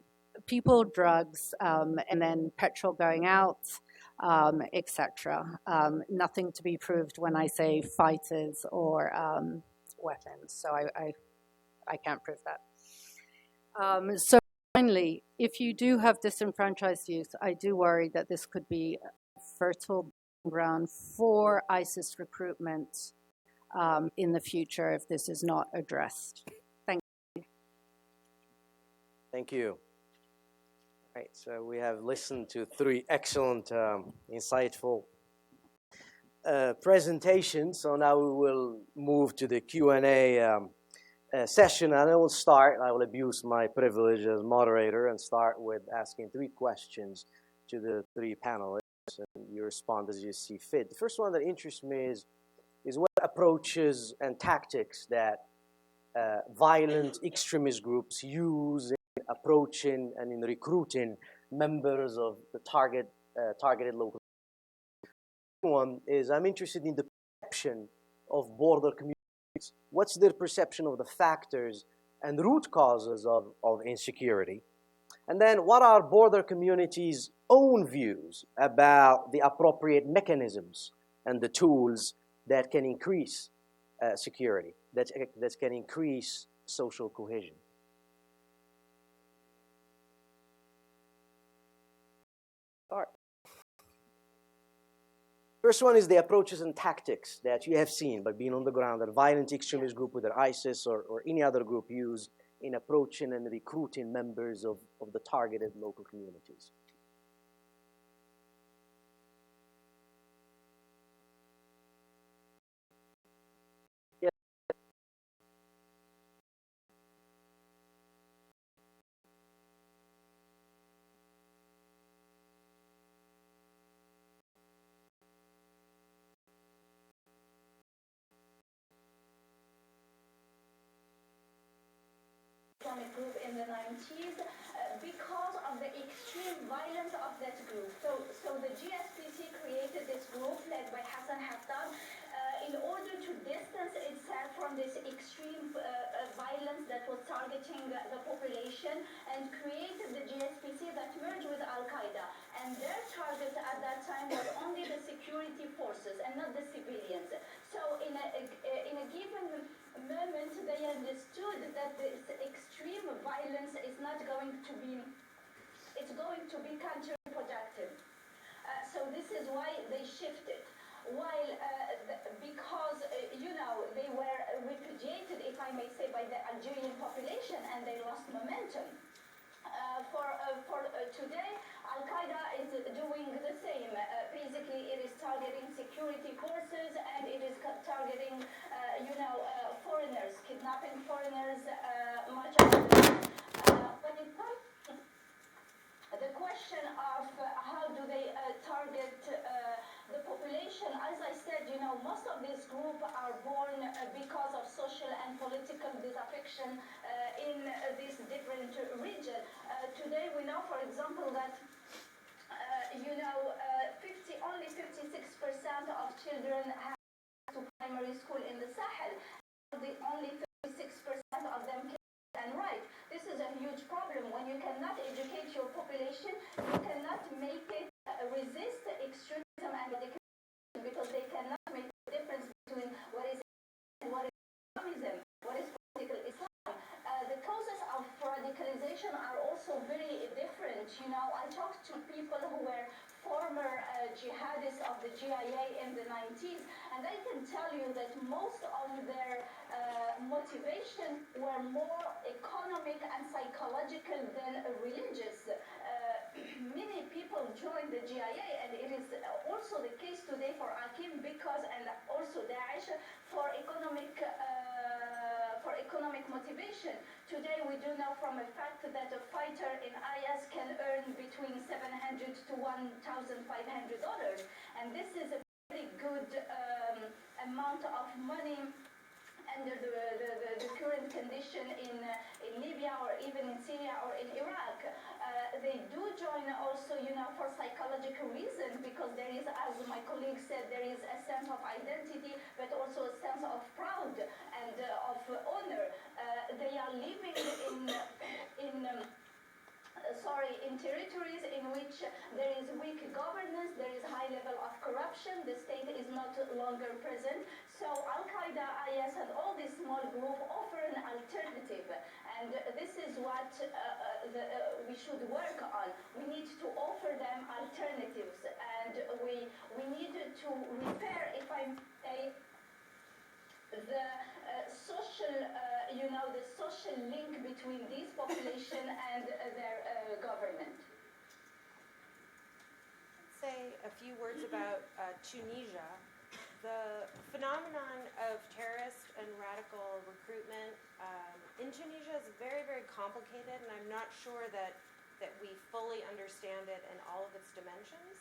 then petrol going out, etc. Nothing to be proved when I say fighters or weapons, so I can't prove that. So finally, if you do have disenfranchised youth, I do worry that this could be a fertile ground for ISIS recruitment in the future if this is not addressed. Thank you. Thank you. All right, so we have listened to three excellent, insightful presentations. So now we will move to the Q&A session, and I will start. I will abuse my privilege as moderator and start with asking three questions to the three panelists, and you respond as you see fit. The first one that interests me is what approaches and tactics that violent extremist groups use in approaching and in recruiting members of the targeted local. One is I'm interested in the perception of border communities. What's their perception of the factors and root causes of insecurity? And then what are border communities' own views about the appropriate mechanisms and the tools that can increase security, that can increase social cohesion? All right. First one is the approaches and tactics that you have seen by being on the ground that violent extremist group, whether ISIS or any other group, use in approaching and recruiting members of the targeted local communities. Islamic group in the 90s because of the extreme violence of that group. So the GSPC created this group led by Hassan Hattab in order to distance itself from this extreme violence that was targeting the population, and created the GSPC that merged with Al-Qaeda. And their target at that time was only the security forces and not the civilians. So in a given moment, they understood that this extreme violence is not going to be, it's going to be counterproductive. So this is why they shifted. While, because, they were repudiated, if I may say, by the Algerian population, and they lost momentum. Today, Al-Qaeda is doing the same. Basically, it is targeting security forces, and it is targeting, foreigners, kidnapping foreigners, much of when it comes to the question of how do they target the population, as I said, most of these groups are born because of social and political disaffection in this different region. Today we know, for example, that only 56% of children have to primary school in the Sahel. Only 36% of them can read and write. This is a huge problem. When you cannot educate your population, you cannot make it resist extremism and radicalism, because they cannot make the difference between what is and what is Islamism, what is political Islam. The causes of radicalization are also very different. I talked to people who were former jihadists of the GIA in the 90s, and I can tell you that most of their motivation were more economic and psychological than religious. Many people joined the GIA, and it is also the case today for Akim because, and also Daesh, for economic motivation. Today we do know from a fact that a fighter in IS can earn between $700 to $1,500, and this is a pretty good amount of money under the current condition in Libya or even in Syria or in Iraq. They do join also, for psychological reasons, because there is, as my colleague said, there is a sense of identity, but also a sense of pride and of honor. They are living in territories in which there is weak governance, there is high level of corruption, the state is not longer present. So Al-Qaeda, IS, and all these small groups offer an alternative. And this is what we should work on. We need to offer them alternatives. And we need to repair, if I may, the social, the social link between this population and their government. Say a few words about Tunisia. The phenomenon of terrorist and radical recruitment in Tunisia is very, very complicated, and I'm not sure that we fully understand it in all of its dimensions.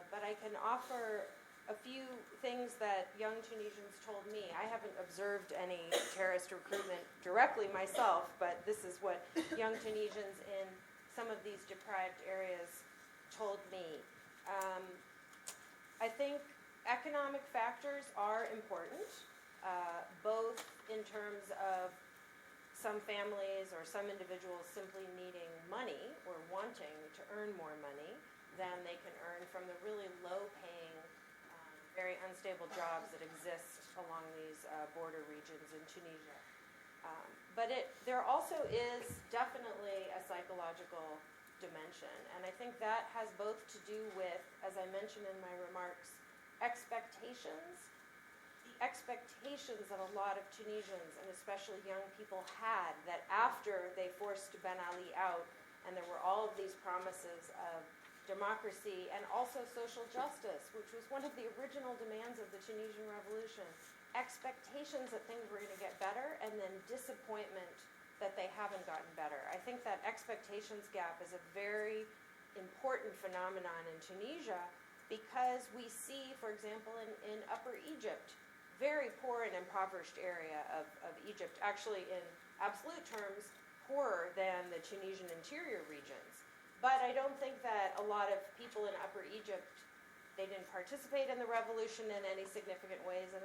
But I can offer a few things that young Tunisians told me. I haven't observed any terrorist recruitment directly myself, but this is what young Tunisians in some of these deprived areas told me. I think economic factors are important, both in terms of some families or some individuals simply needing money or wanting to earn more money than they can earn from the really low-paying, very unstable jobs that exist along these border regions in Tunisia. But there also is definitely a psychological dimension, and I think that has both to do with, as I mentioned in my remarks, expectations. The expectations that a lot of Tunisians, and especially young people, had that after they forced Ben Ali out, and there were all of these promises of democracy and also social justice, which was one of the original demands of the Tunisian Revolution. Expectations that things were going to get better, and then disappointment that they haven't gotten better. I think that expectations gap is a very important phenomenon in Tunisia because we see, for example, in Upper Egypt, very poor and impoverished area of Egypt, actually in absolute terms, poorer than the Tunisian interior regions. But I don't think that a lot of people in Upper Egypt, they didn't participate in the revolution in any significant ways, and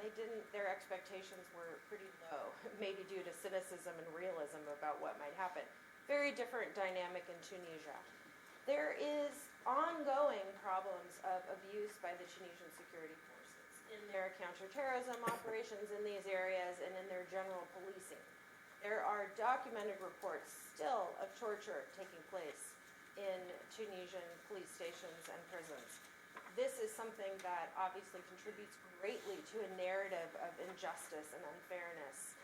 their expectations were pretty low, maybe due to cynicism and realism about what might happen. Very different dynamic in Tunisia. There is ongoing problems of abuse by the Tunisian security forces in their counterterrorism operations in these areas and in their general policing. There are documented reports still of torture taking place in Tunisian police stations and prisons. This is something that obviously contributes greatly to a narrative of injustice and unfairness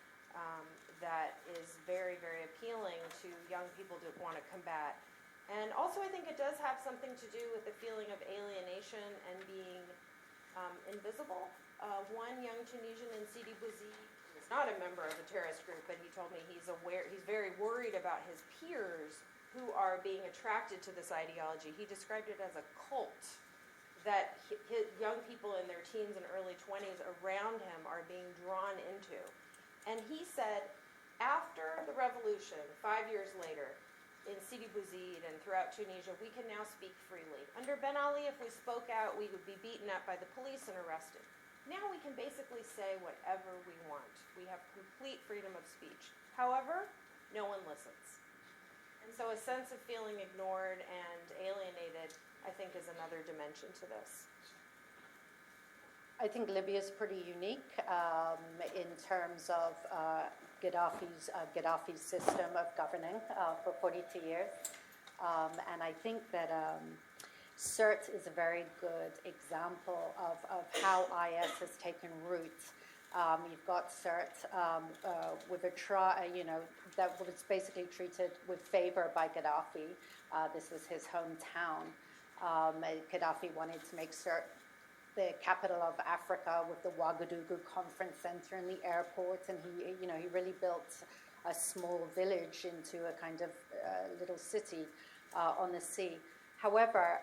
that is very, very appealing to young people to want to combat. And also I think it does have something to do with the feeling of alienation and being invisible. One young Tunisian in Sidi Bouzid is not a member of a terrorist group, but he told me he's very worried about his peers who are being attracted to this ideology. He described it as a cult that young people in their teens and early 20s around him are being drawn into. And he said, after the revolution, 5 years later, in Sidi Bouzid and throughout Tunisia, we can now speak freely. Under Ben Ali, if we spoke out, we would be beaten up by the police and arrested. Now we can basically say whatever we want. We have complete freedom of speech. However, no one listens. And so a sense of feeling ignored and alienated, I think, is another dimension to this. I think Libya is pretty unique in terms of Gaddafi's system of governing for 42 years. And I think that CERT is a very good example of how IS has taken root You've got Sirte with a that was basically treated with favor by Gaddafi. This was his hometown. Gaddafi wanted to make Sirte the capital of Africa with the Ouagadougou Conference Center and the airport, and he really built a small village into a kind of little city on the sea. However,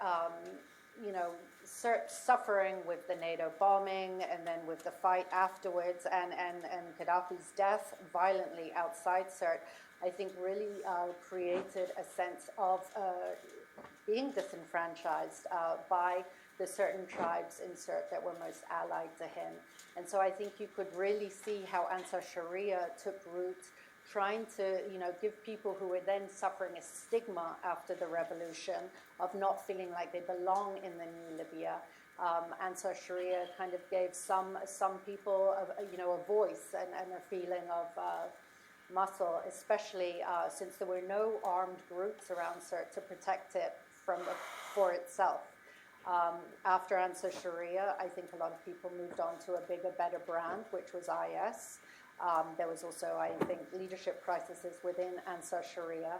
Sirte suffering with the NATO bombing and then with the fight afterwards and Gaddafi's death violently outside Sirte, I think really created a sense of being disenfranchised by the certain tribes in Sirte that were most allied to him. And so I think you could really see how Ansar Sharia took root, trying to give people who were then suffering a stigma after the revolution of not feeling like they belong in the new Libya. Ansar Sharia kind of gave some people a voice and a feeling of muscle, especially since there were no armed groups around Sirte to protect it for itself. After Ansar Sharia, I think a lot of people moved on to a bigger, better brand, which was IS. There was also, I think, leadership crises within Ansar Sharia.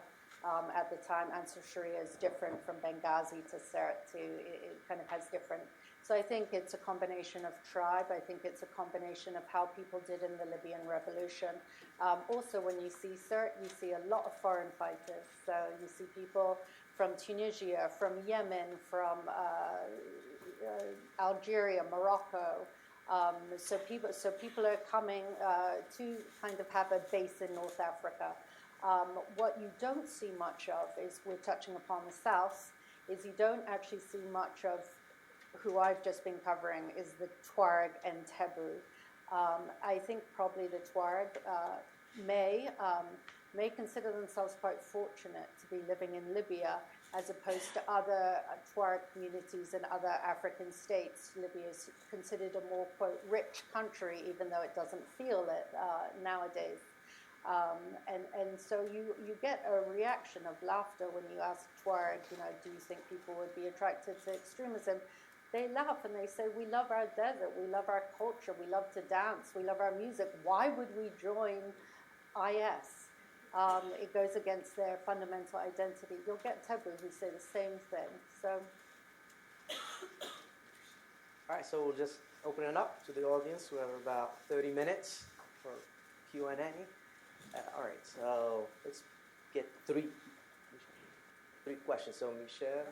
At the time, Ansar Sharia is different from Benghazi to Sirte. It kind of has different. So I think it's a combination of tribe. I think it's a combination of how people did in the Libyan revolution. Also, when you see Sirte, you see a lot of foreign fighters. So you see people from Tunisia, from Yemen, from Algeria, Morocco. So people are coming to kind of have a base in North Africa. What you don't see much of is, we're touching upon the South, is you don't actually see much of who I've just been covering is the Tuareg and Tebu. I think probably the Tuareg may consider themselves quite fortunate to be living in Libya as opposed to other Tuareg communities in other African states. Libya is considered a more, quote, rich country, even though it doesn't feel it nowadays. And so you get a reaction of laughter when you ask Tuareg, do you think people would be attracted to extremism? They laugh and they say, we love our desert, we love our culture, we love to dance, we love our music. Why would we join IS? It goes against their fundamental identity. You'll get Tebu who say the same thing. So, All right, so we'll just open it up to the audience. We have about 30 minutes for Q&A. All right, so let's get three questions. So Michele,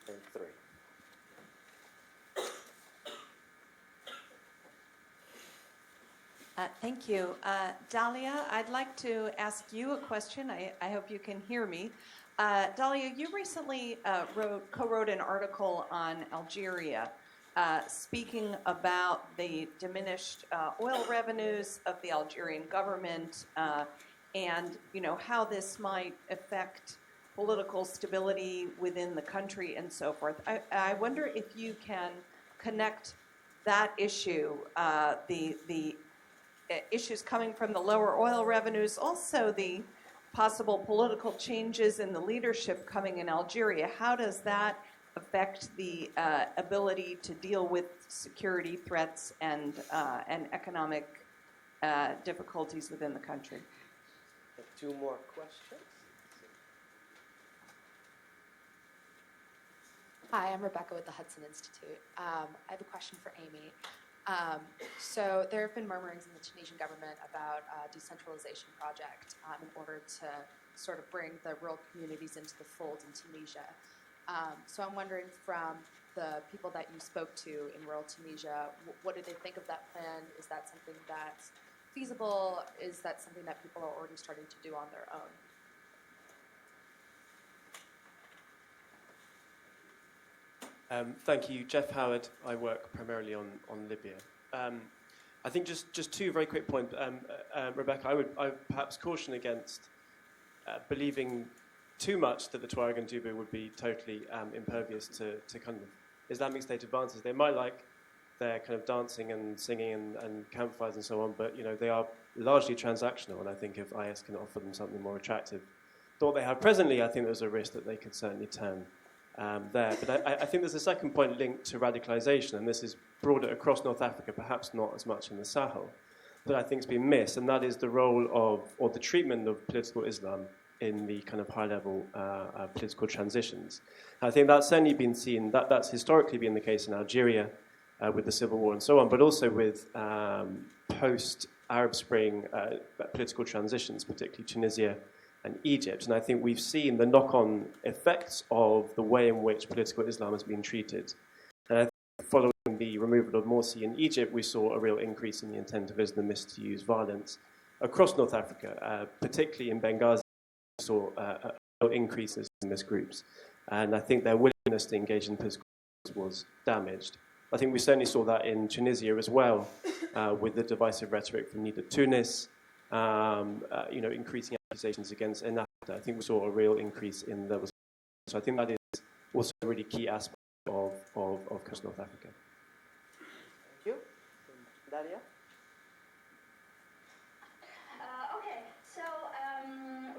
2, and 3. Thank you. Dalia, I'd like to ask you a question. I hope you can hear me. Dalia, you recently co-wrote an article on Algeria, speaking about the diminished oil revenues of the Algerian government and how this might affect political stability within the country and so forth. I wonder if you can connect that issue, the issues coming from the lower oil revenues, also the possible political changes in the leadership coming in Algeria. How does that affect the ability to deal with security threats and economic difficulties within the country? 2 more questions. Hi, I'm Rebecca with the Hudson Institute. I have a question for Amy. So there have been murmurings in the Tunisian government about a decentralization project in order to sort of bring the rural communities into the fold in Tunisia. So I'm wondering, from the people that you spoke to in rural Tunisia, what do they think of that plan? Is that something that's feasible? Is that something that people are already starting to do on their own? Thank you. Jeff Howard. I work primarily on Libya. I think just 2 very quick points. Rebecca, I would perhaps caution against believing too much that the Tuareg and Dubu would be totally impervious to kind of Islamic State advances. They might like their kind of dancing and singing and campfires and so on, but they are largely transactional, and I think if IS can offer them something more attractive than what they have presently, I think there's a risk that they could certainly turn there. But I think there's a second point linked to radicalization, and this is broader across North Africa, perhaps not as much in the Sahel, that I think has been missed, and that is the role of, or the treatment of political Islam in the kind of high-level political transitions. I think that's certainly been seen, that's historically been the case in Algeria with the civil war and so on, but also with post-Arab Spring political transitions, particularly Tunisia and Egypt. And I think we've seen the knock-on effects of the way in which political Islam has been treated. And I think following the removal of Morsi in Egypt, we saw a real increase in the intent of Islamists to use violence across North Africa, particularly in Benghazi. We saw a real increase in Islamist groups. And I think their willingness to engage in political was damaged. I think we certainly saw that in Tunisia as well, with the divisive rhetoric from Nida Tunis, increasing accusations against Ennahda. I think we saw a real increase in those. So I think that is also a really key aspect of North Africa. Thank you. Dalia? Okay, so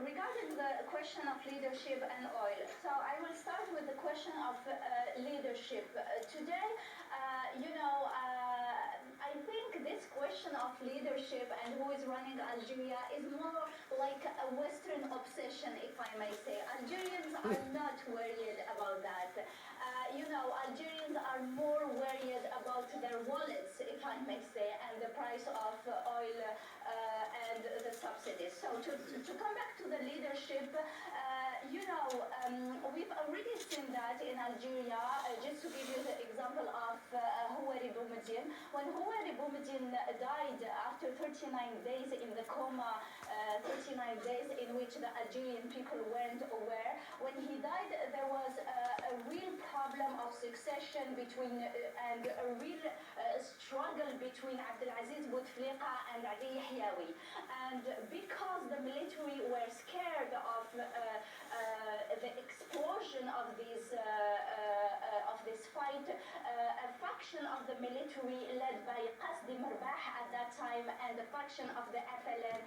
regarding the question of leadership and oil, so I will start with the question of leadership. Today, I think this question of leadership and who is running Algeria is more like a Western obsession, if I may say. Algerians are not worried about that. Algerians are more worried about their wallets, if I may say, and the price of oil and the subsidies. So to come back to the leadership, we've already seen that in Algeria. Just to give you the example of Houari Boumediene. When Houari Boumediene died after 39 days in the coma, 39 days in which the Algerian people weren't aware, when he died, there was a real problem of succession between and a real struggle between Abdelaziz Bouteflika and Ali Yahyaoui. And because the military were scared of the explosion of this fight, a faction of the military led by Qasdi Marbah at that time and a faction of the FLN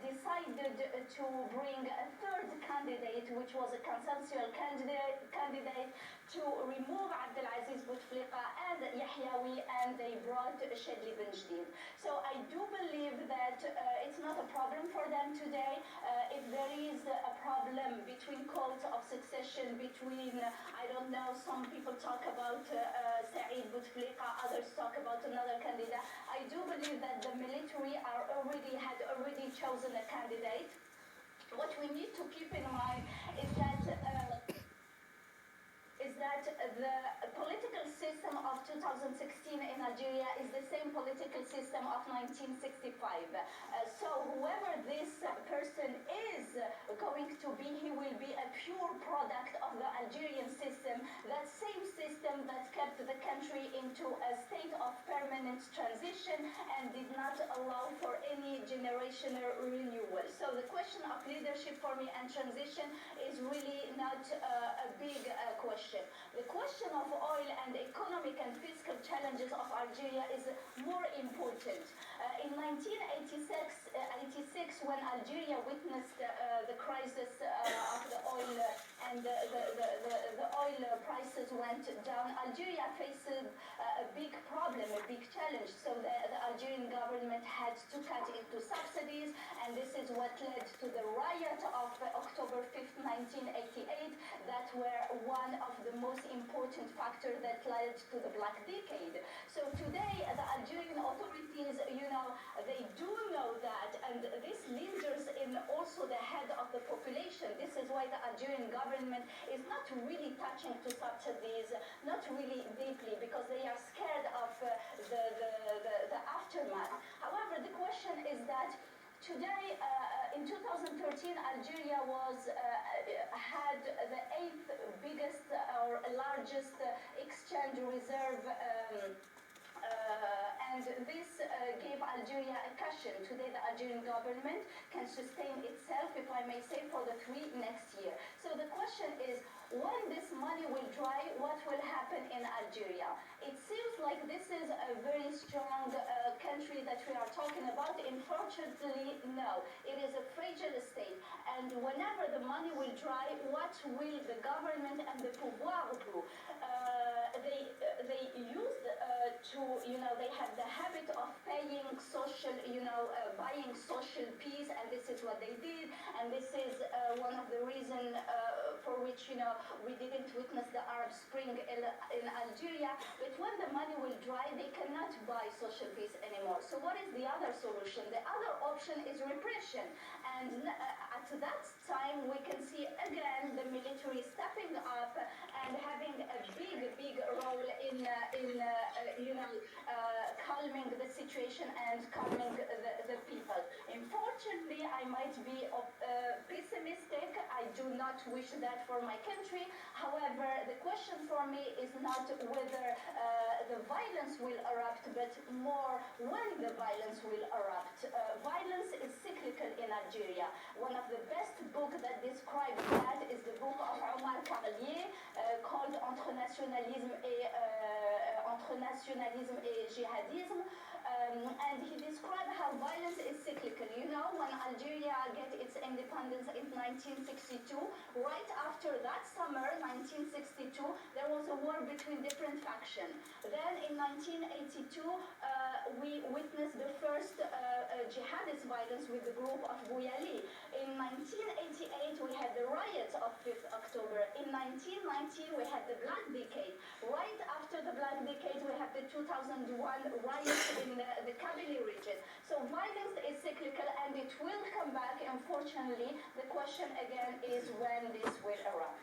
decided to bring a third candidate, which was a consensual candidate to remove Abdelaziz Bouteflika and Yahyaoui, and they brought Chadli Benjdid. So I do believe that it's not a problem for them today. If there is a problem between calls of succession between, I don't know, some people talk about Saïd Bouteflika, others talk about another candidate. I do believe that the military had already chosen a candidate. What we need to keep in mind is that the political system of 2016 in Algeria is the same political system of 1965. So whoever this person is going to be, he will be a pure product of the Algerian system, that same system that kept the country into a state of permanent transition and did not allow for any generational renewal. So the question of leadership for me and transition is really not a big question. The question of oil and economic and fiscal challenges of Algeria is more important. In 1986, when Algeria witnessed the crisis of the oil and the oil prices went down, Algeria faced a big problem, a big challenge. So the Algerian government had to cut into subsidies, and this is what led to the riot of October 5th, 1988, that were one of the most important factors that led to the Black Decade. So today, the Algerian authorities, they do know that, and this lingers in also the head of the population. This is why the Algerian government is not really touching to subsidies, not really deeply, because they are scared of the aftermath. However, the question is that today, in 2013, Algeria had the 8th biggest or largest exchange reserve, and this gave Algeria a cushion. Today, the Algerian government can sustain itself, if I may say, for the 3 next year. So the question is, when this money will dry, what will happen in Algeria? It seems like this is a very strong country that we are talking about. Unfortunately, no. It is a fragile state. And whenever the money will dry, what will the government and the pouvoir do? They used they have the habit of paying social, buying social peace, and this is what they did, and this is one of the reasons for which, we didn't witness the Arab Spring in Algeria. But when the money will dry, they cannot buy social peace anymore. So what is the other solution? The other option is repression. And at that time, we can see again the military stepping up and having a big role in calming the situation and calming the people. Unfortunately, I might be pessimistic. I do not wish that for my country. However, the question for me is not whether the violence will erupt, but more when the violence will erupt. Violence is cyclical in Algeria. One of the best books that describes that is the book of Carnegie called Entre nationalisme et jihadisme. And he described how violence is cyclical. When Algeria get its independence in 1962, right after that summer, 1962, there was a war between different factions. Then in 1982, we witnessed the first jihadist violence with the group of Bouyali. In 1988, we had the riots of 5th October. In 1990, we had the Black Decade. Right after the Black Decade, we have the 2001 riots in the Kabylie region. So violence is cyclical and it will come back, unfortunately. The question again is when this will erupt.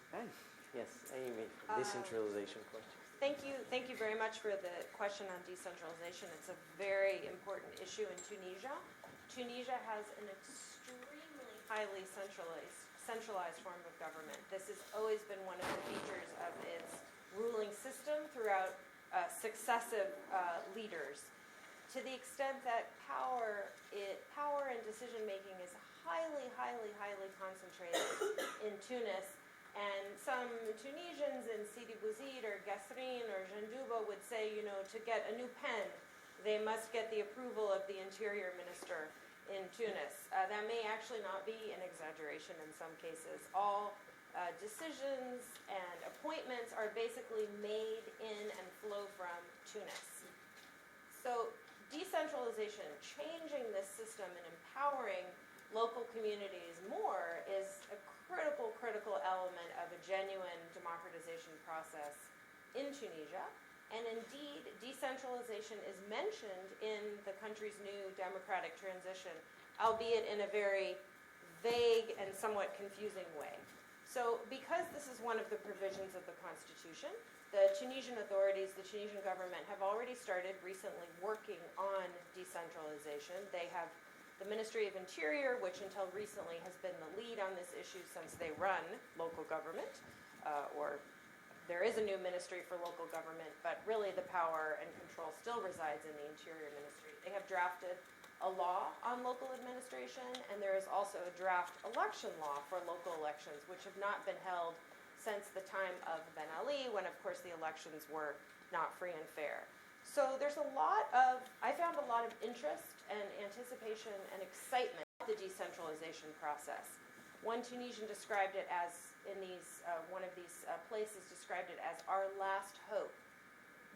Okay. Yes, Amy, decentralization question. Thank you very much for the question on decentralization. It's a very important issue in Tunisia. Tunisia has an extremely highly centralized form of government. This has always been one of the features of its ruling system throughout successive leaders. To the extent that power and decision making is highly concentrated in Tunis. And some Tunisians in Sidi Bouzid or Gasserine or Jandouba would say, to get a new pen, they must get the approval of the interior minister in Tunis. That may actually not be an exaggeration in some cases. All decisions and appointments are basically made in and flow from Tunis. So decentralization, changing this system and empowering local communities more is a critical element of a genuine democratization process in Tunisia. And indeed, decentralization is mentioned in the country's new democratic transition, albeit in a very vague and somewhat confusing way. So because this is one of the provisions of the Constitution, the Tunisian authorities, the Tunisian government have already started recently working on decentralization. They have the Ministry of Interior, which until recently has been the lead on this issue since they run local government, or there is a new ministry for local government, but really the power and control still resides in the Interior Ministry. They have drafted a law on local administration, and there is also a draft election law for local elections, which have not been held since the time of Ben Ali, when of course the elections were not free and fair. So there's I found a lot of interest and anticipation and excitement of the decentralization process. One Tunisian described it as, one of these places described it as our last hope.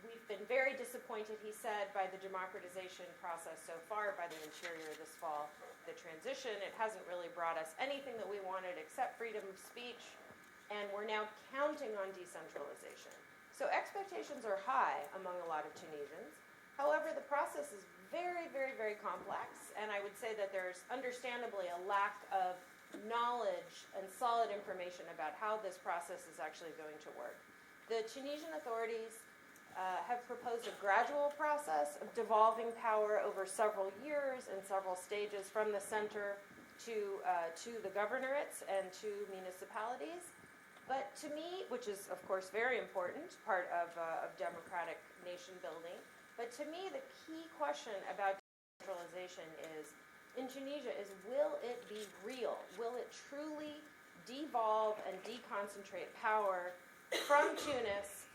We've been very disappointed, he said, by the democratization process so far, by the interior this fall. The transition, it hasn't really brought us anything that we wanted except freedom of speech, and we're now counting on decentralization. So expectations are high among a lot of Tunisians. However, the process is very complex, and I would say that there's understandably a lack of knowledge and solid information about how this process is actually going to work. The Tunisian authorities have proposed a gradual process of devolving power over several years and several stages from the center to the governorates and to municipalities. But to me, which is of course very important, part of democratic nation building, but to me the key question about decentralization in Tunisia is, will it be real? Will it truly devolve and deconcentrate power from Tunis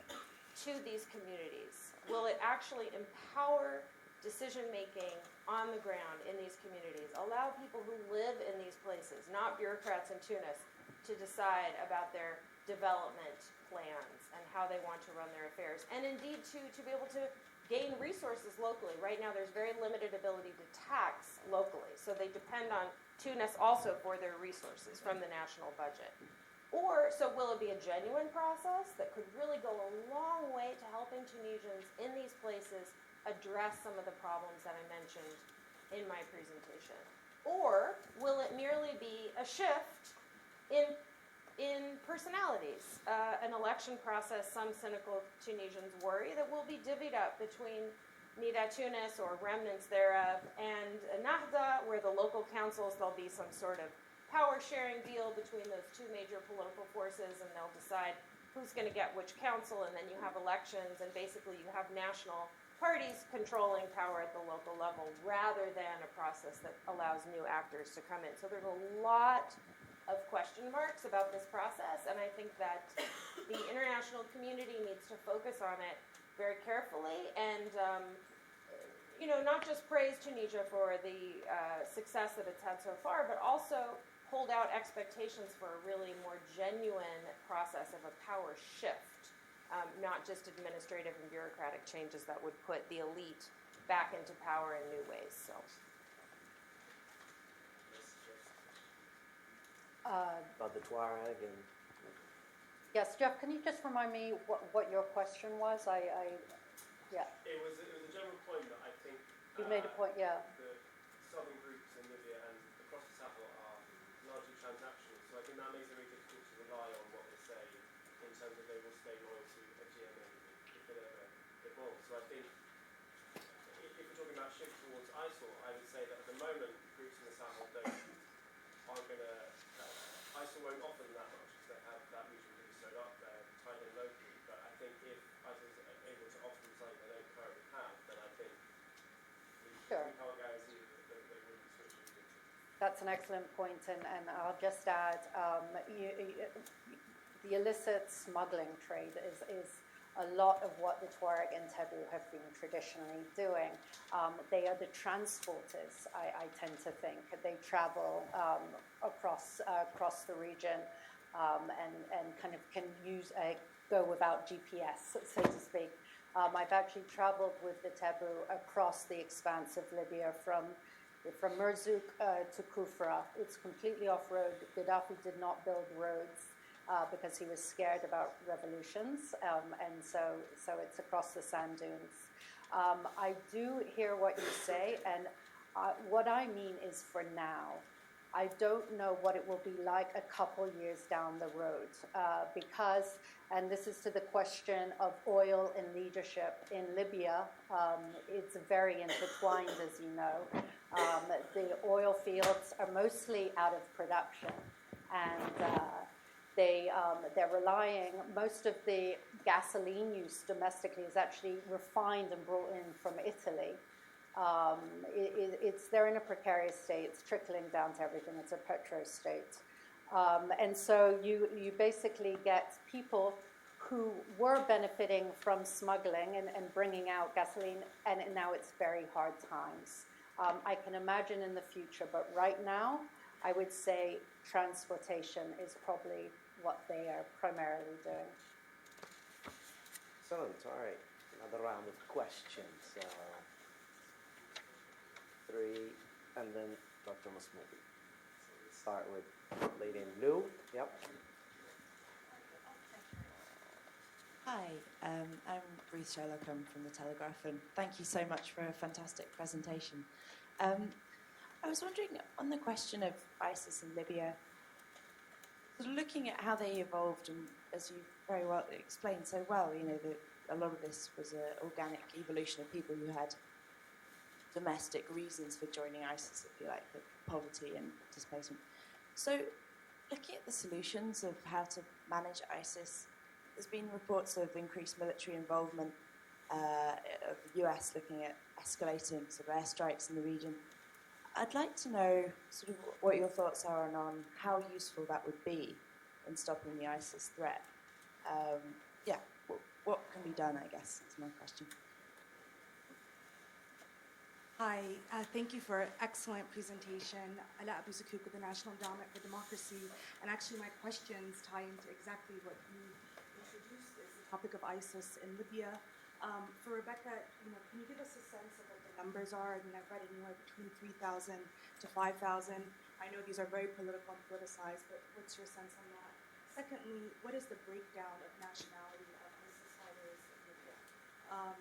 to these communities? Will it actually empower decision-making on the ground in these communities, allow people who live in these places, not bureaucrats in Tunis, to decide about their development plans and how they want to run their affairs, and indeed to be able to gain resources locally. Right now there's very limited ability to tax locally, so they depend on Tunis also for their resources from the national budget. Or, so will it be a genuine process that could really go a long way to helping Tunisians in these places address some of the problems that I mentioned in my presentation? Or will it merely be a shift in personalities, an election process some cynical Tunisians worry that will be divvied up between Nida Tunis or remnants thereof and Nahda, where the local councils, there'll be some sort of power sharing deal between those two major political forces, and they'll decide who's going to get which council, and then you have elections, and basically you have national parties controlling power at the local level rather than a process that allows new actors to come in. So there's a lot of question marks about this process, and I think that the international community needs to focus on it very carefully and, you know, not just praise Tunisia for the success that it's had so far, but also hold out expectations for a really more genuine process of a power shift, not just administrative and bureaucratic changes that would put the elite back into power in new ways. So. About the Tuareg and Yes, Jeff, can you just remind me what your question was? Yeah. It was a general point that I think You made a point, yeah. the southern groups in Libya and across the Sahel are largely transactional, so I think that makes it very difficult to rely on what they say in terms of they will stay loyal to a GMA if it ever evolves. So I think if we're talking about shift towards ISIL, I would say that at the moment groups in the Sahel aren't going to ISIL won't offer them that much because they have that region pretty sewed up there, tied in locally. But I think if ISIL is able to offer them something they don't currently have, then I think we can't guarantee that they will be switching into. That's an excellent point, and I'll just add, the illicit smuggling trade is a lot of what the Tuareg and Tebu have been traditionally doing. They are the transporters, I tend to think. They travel across the region and kind of can go without GPS, so to speak. I've actually traveled with the Tebu across the expanse of Libya from Merzouk to Kufra. It's completely off-road. Gaddafi did not build roads because he was scared about revolutions, and so it's across the sand dunes. I do hear what you say, and what I mean is for now. I don't know what it will be like a couple years down the road because, and this is to the question of oil and leadership in Libya, it's very intertwined, as you know. The oil fields are mostly out of production, and they're relying, most of the gasoline use domestically is actually refined and brought in from Italy. They're in a precarious state. It's trickling down to everything. It's a petro state. And so you basically get people who were benefiting from smuggling and bringing out gasoline, and now it's very hard times. I can imagine in the future, but right now, I would say transportation is probably what they are primarily doing. excellent. All right, another round of questions. 3, and then Dr. Masmoudi. So we'll start with lady in blue. Yep. Hi, I'm Ruth Sherlock. I'm from The Telegraph, and thank you so much for a fantastic presentation. I was wondering, on the question of ISIS in Libya, sort of looking at how they evolved, and as you very well explained so well, you know, that a lot of this was an organic evolution of people who had domestic reasons for joining ISIS, if you like, the poverty and displacement. So, looking at the solutions of how to manage ISIS, there's been reports of increased military involvement of the US looking at escalating sort of airstrikes in the region. I'd like to know sort of what your thoughts are on how useful that would be in stopping the ISIS threat. What can be done, I guess, is my question. Hi, thank you for an excellent presentation. Ala Abu Zakuk with the National Endowment for Democracy. And actually my questions tie into exactly what you introduced is the topic of ISIS in Libya. For Rebecca, can you give us a sense of what the numbers are? I mean, I've read anywhere between 3,000 to 5,000. I know these are very political and politicized, but what's your sense on that? Secondly, what is the breakdown of nationality of ISIS fighters in Libya?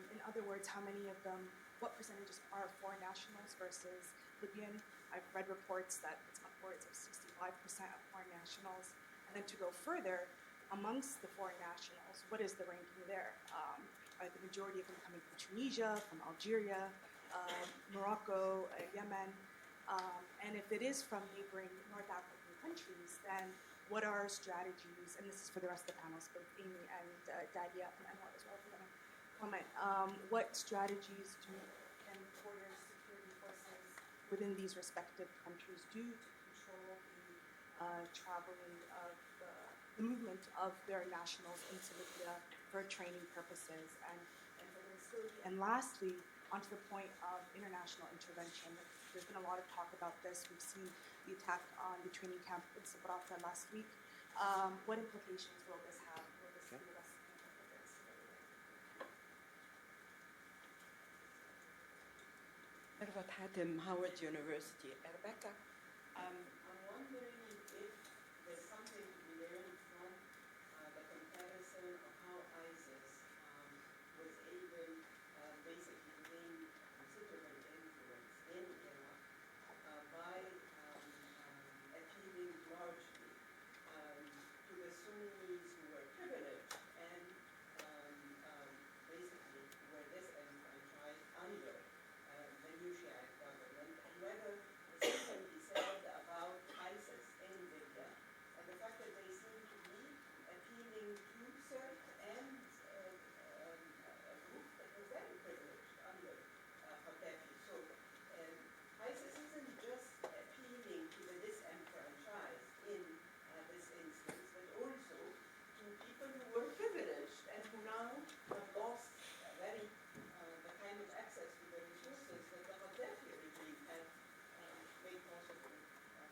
In other words, how many of them, what percentages are foreign nationals versus Libyan? I've read reports that it's upwards of 65% of foreign nationals. And then to go further, amongst the foreign nationals, what is the ranking there? Are the majority of them coming from Tunisia, from Algeria, Morocco, Yemen? And if it is from neighboring North African countries, then what are our strategies? And this is for the rest of the panelists, both Amy and Dalia and Anwar as well, if you want to comment. What strategies can border security forces within these respective countries do to control the traveling of the movement of their nationals into Libya for training purposes and for their facility? And lastly, onto the point of international intervention. There's been a lot of talk about this. We've seen the attack on the training camp in Sabrata last week. What implications will this have? Will this be a recipe for this? Mervat Hatem, Howard University. Rebecca, I'm wondering if there's something to be learned from the comparison of how ISIS was able basically to gain considerable influence in Iraq by appealing largely to the Sunnis who were privileged and basically were disenfranchised under the new Shiite government, and whether the same can be said about ISIS in Libya, and the fact that they seem to be appealing to CERT and a group that was very privileged under Gaddafi. So ISIS isn't just appealing to the disenfranchised in this instance, but also to people who were privileged and who now have lost the kind of access to the resources that the Gaddafi regime had made possible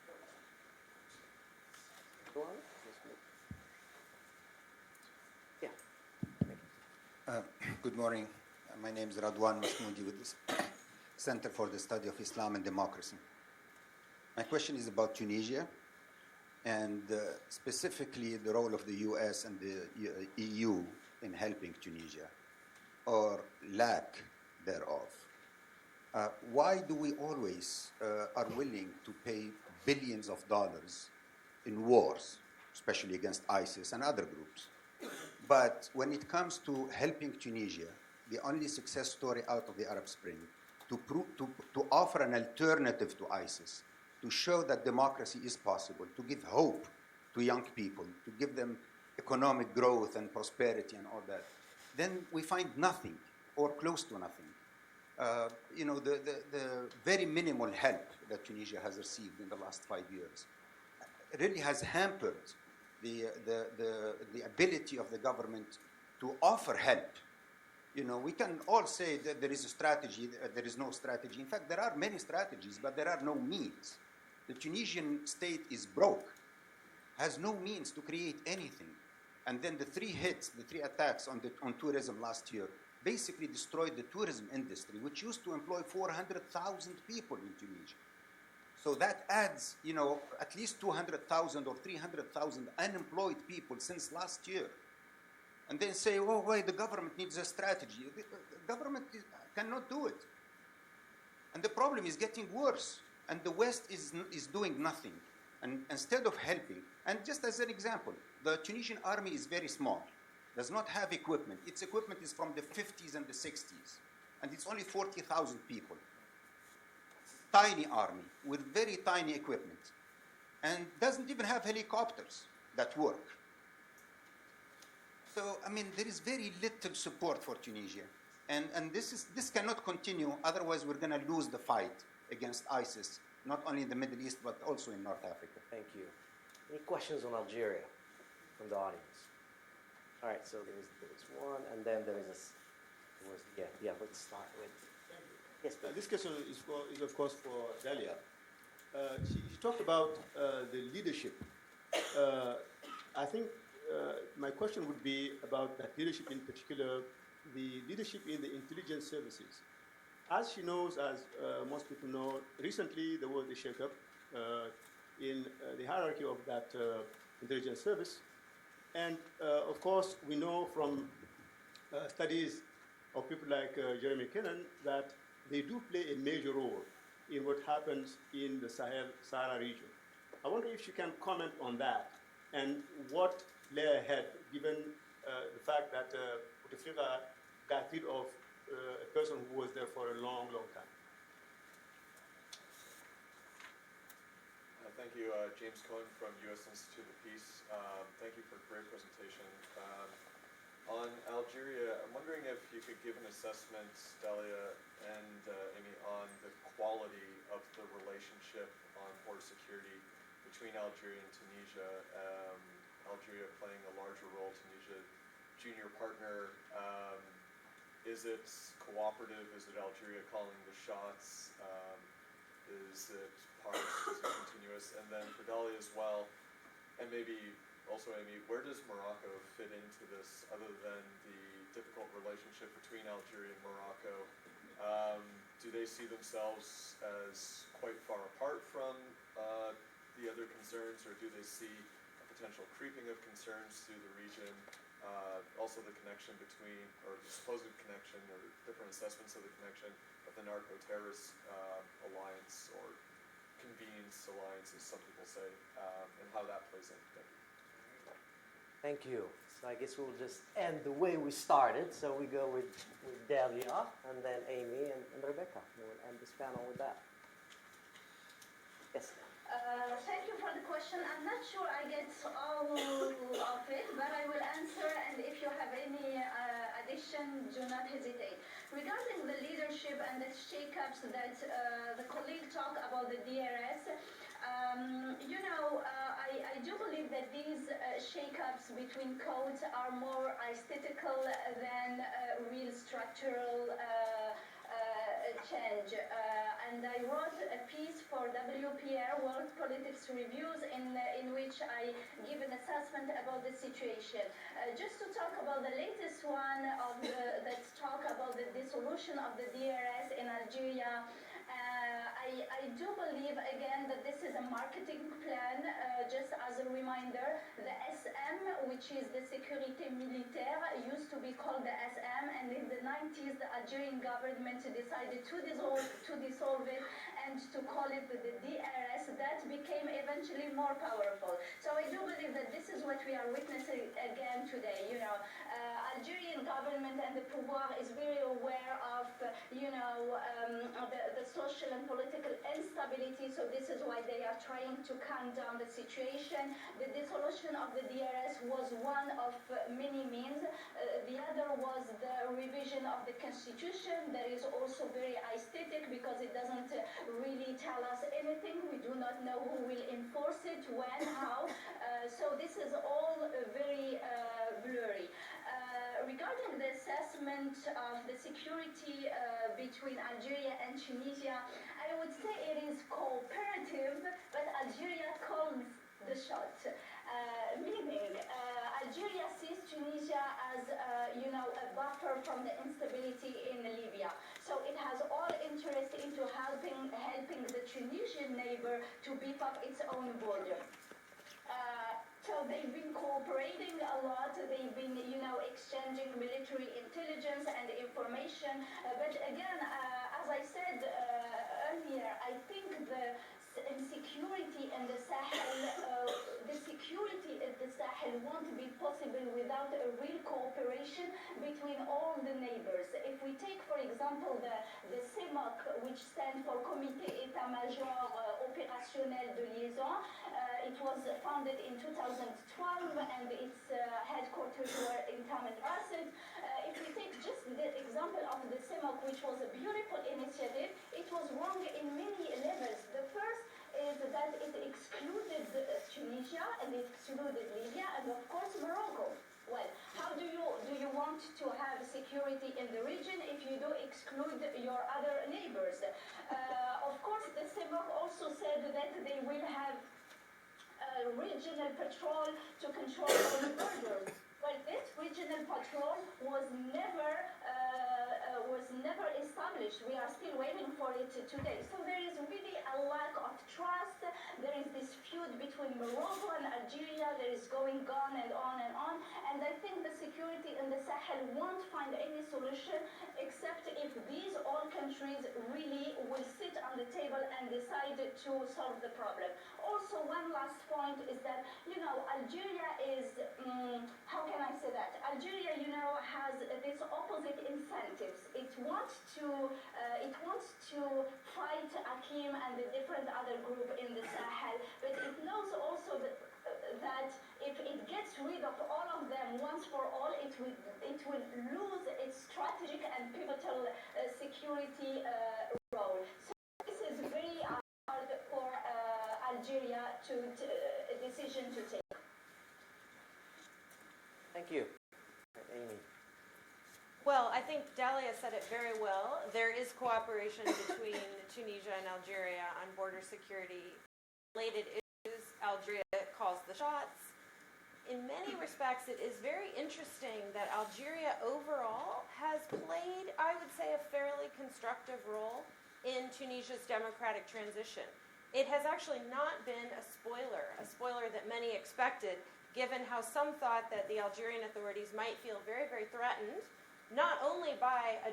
for them. Go on. Yeah. Good morning. My name is Radwan Masmoudi with the Center for the Study of Islam and Democracy. My question is about Tunisia and specifically the role of the US and the EU in helping Tunisia, or lack thereof. Why do we always are willing to pay billions of dollars in wars, especially against ISIS and other groups? But when it comes to helping Tunisia, the only success story out of the Arab Spring, to offer an alternative to ISIS, to show that democracy is possible, to give hope to young people, to give them economic growth and prosperity and all that, then we find nothing or close to nothing. The very minimal help that Tunisia has received in the last 5 years really has hampered the ability of the government to offer help. We can all say that there is a strategy, there is no strategy. In fact, there are many strategies, but there are no means. The Tunisian state is broke, has no means to create anything. And then the three attacks on tourism last year basically destroyed the tourism industry, which used to employ 400,000 people in Tunisia. So that adds, at least 200,000 or 300,000 unemployed people since last year. And then say, oh, wait, the government needs a strategy. The government cannot do it. And the problem is getting worse. And the West is doing nothing. And instead of helping, and just as an example, the Tunisian army is very small, does not have equipment. Its equipment is from the 50s and the 60s. And it's only 40,000 people. Tiny army with very tiny equipment. And doesn't even have helicopters that work. So, there is very little support for Tunisia. And this cannot continue, otherwise we're going to lose the fight against ISIS, not only in the Middle East, but also in North Africa. Thank you. Any questions on Algeria from the audience? All right, so there was one, and then there was let's start with, yes. Yes, please. This question is of course for Dalia. She talked about the leadership. I think my question would be about that leadership, in particular, the leadership in the intelligence services. As she knows, as most people know, recently there was a shakeup in the hierarchy of that intelligence service. And of course, we know from studies of people like Jeremy Kennan that they do play a major role in what happens in the Sahara region. I wonder if you can comment on that and what lay ahead, given the fact that Bouteflika got rid of a person who was there for a long, long time. Thank you, James Cohen from U.S. Institute of Peace. Thank you for a great presentation. On Algeria, I'm wondering if you could give an assessment, Dalia and Amy, on the quality of the relationship on border security between Algeria and Tunisia. Algeria playing a larger role, Tunisia junior partner. Is it cooperative? Is it Algeria calling the shots? Is it partial? Is it continuous? And then for Dalia as well, and maybe also Amy, where does Morocco fit into this other than the difficult relationship between Algeria and Morocco? Do they see themselves as quite far apart from the other concerns, or do they see a potential creeping of concerns through the region? Also the connection between, or the supposed connection, or different assessments of the connection of the narco-terrorist alliance, or convenience alliance, as some people say, and how that plays in. Thank you. So I guess we'll just end the way we started. So we go with Dalia, and then Amy, and Rebecca. We'll end this panel with that. Yes. Thank you for the question. I'm not sure I get all of it, but I will answer, and if you have any addition, do not hesitate. Regarding the leadership and the shake-ups that the colleague talked about the DRS, I do believe that these shake-ups between codes are more aesthetical than real structural change. And I wrote a piece for WPR, World Politics Reviews, in which I give an assessment about the situation. Just to talk about the latest one that talk about the dissolution of the DRS in Algeria, I do believe, again, that this is a marketing plan. Just as a reminder, the SM, which is the Sécurité Militaire, used to be called the SM, and in the 90s, the Algerian government decided to dissolve it and to call it the DRS. That became eventually more powerful. So I do believe that this is what we are witnessing again today. Algerian government and the pouvoir is very aware of, the social and political instability, so this is why they are trying to calm down the situation. The dissolution of the DRS was one of many means. The other was the revision of the constitution. That is also very aesthetic because it doesn't really tell us anything. We do not know who will enforce it, when, how. So this is all very blurry. Regarding the assessment of the security between Algeria and Tunisia, I would say it is cooperative, but Algeria calls the shot. Meaning, Algeria sees Tunisia as, a buffer from the instability in Libya. So it has all interest into helping the Tunisian neighbor to beef up its own border. So they've been cooperating a lot. They've been, exchanging military intelligence and information. But again, as I said earlier, I think the insecurity in the Sahel, won't be possible without a real cooperation between all the neighbors. If we take, for example, the CEMOC, which stands for Comité État-Major Opérationnel de Liaison, it was founded in 2012 and its headquarters were in Taman Rasset. If we take just the example of the CEMOC, which was a beautiful initiative, it was wrong in many levels. The first is that it excluded Tunisia and it excluded Libya and of course Morocco. Well, how do you want to have security in the region if you do exclude your other neighbors? said that they will have regional patrol to control all the borders. Well, this regional patrol was never established. We are still waiting for it today. So there is really a lack of trust. There is this feud between Morocco and Algeria that is going on and on and on. And I think the security in the Sahel won't find any solution except if these all countries really will sit on the table and decide to solve the problem. Also, one last point is that, Algeria is, how can I say that? Algeria, has this opposite incentives. It wants to fight Akim and the different other group in the Sahel, but it knows also that if it gets rid of all of them once for all, it will lose its strategic and pivotal security role. So this is very hard for Algeria to a decision to take. Thank you. Amy. Well, I think Dalia said it very well. There is cooperation between Tunisia and Algeria on border security related issues. Algeria calls the shots. In many respects, it is very interesting that Algeria overall has played, I would say, a fairly constructive role in Tunisia's democratic transition. It has actually not been a spoiler that many expected, given how some thought that the Algerian authorities might feel very, very threatened, not only by a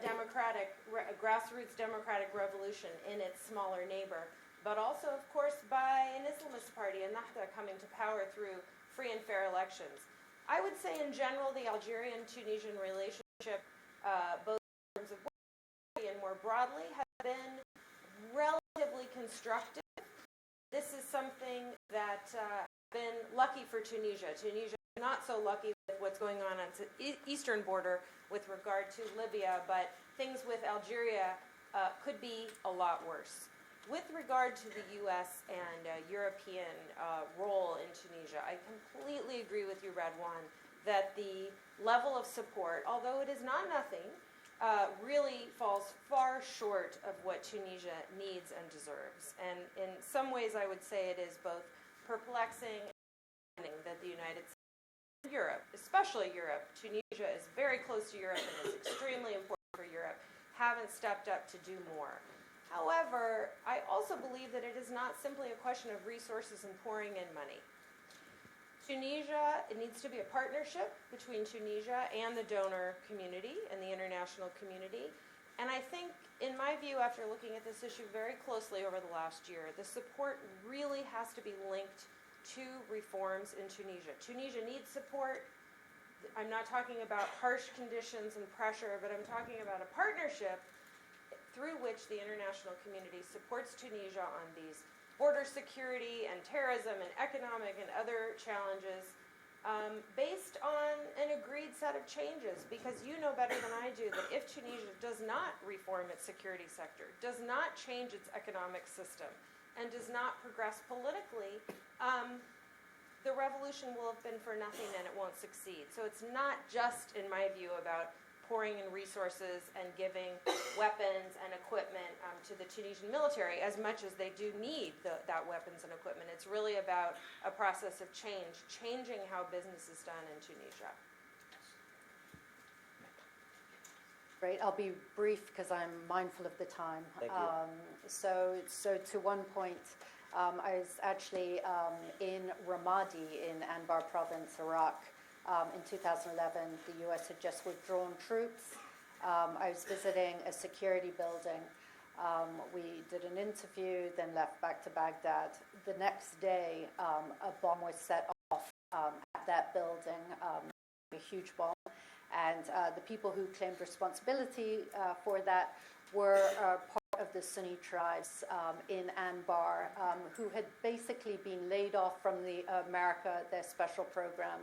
grassroots democratic revolution in its smaller neighbor, but also, of course, by an Islamist party, Ennahda, coming to power through free and fair elections. I would say, in general, the Algerian-Tunisian relationship, both in terms of and more broadly, has been relatively constructive. This is something that has been lucky for Tunisia. Tunisia is not so lucky with what's going on its eastern border with regard to Libya, but things with Algeria could be a lot worse. With regard to the U.S. and European role in Tunisia, I completely agree with you, Redwan, that the level of support, although it is not nothing, really falls far short of what Tunisia needs and deserves. And in some ways, I would say it is both perplexing and that the United States and Europe, especially Europe, Tunisia is very close to Europe and is extremely important for Europe, haven't stepped up to do more. However, I also believe that it is not simply a question of resources and pouring in money. Tunisia, it needs to be a partnership between Tunisia and the donor community and the international community. And I think, in my view, after looking at this issue very closely over the last year, the support really has to be linked to reforms in Tunisia. Tunisia needs support. I'm not talking about harsh conditions and pressure, but I'm talking about a partnership through which the international community supports Tunisia on these border security and terrorism and economic and other challenges based on an agreed set of changes. Because you know better than I do that if Tunisia does not reform its security sector, does not change its economic system, and does not progress politically, the revolution will have been for nothing and it won't succeed. So it's not just, in my view, about pouring in resources and giving weapons and equipment to the Tunisian military, as much as they do need that weapons and equipment. It's really about a process of change, changing how business is done in Tunisia. Great. I'll be brief because I'm mindful of the time. Thank you. So to one point, I was actually in Ramadi in Anbar province, Iraq. In 2011, the U.S. had just withdrawn troops. I was visiting a security building. We did an interview, then left back to Baghdad. The next day, a bomb was set off at that building, a huge bomb. And the people who claimed responsibility for that were part of the Sunni tribes in Anbar, who had basically been laid off from America, their special program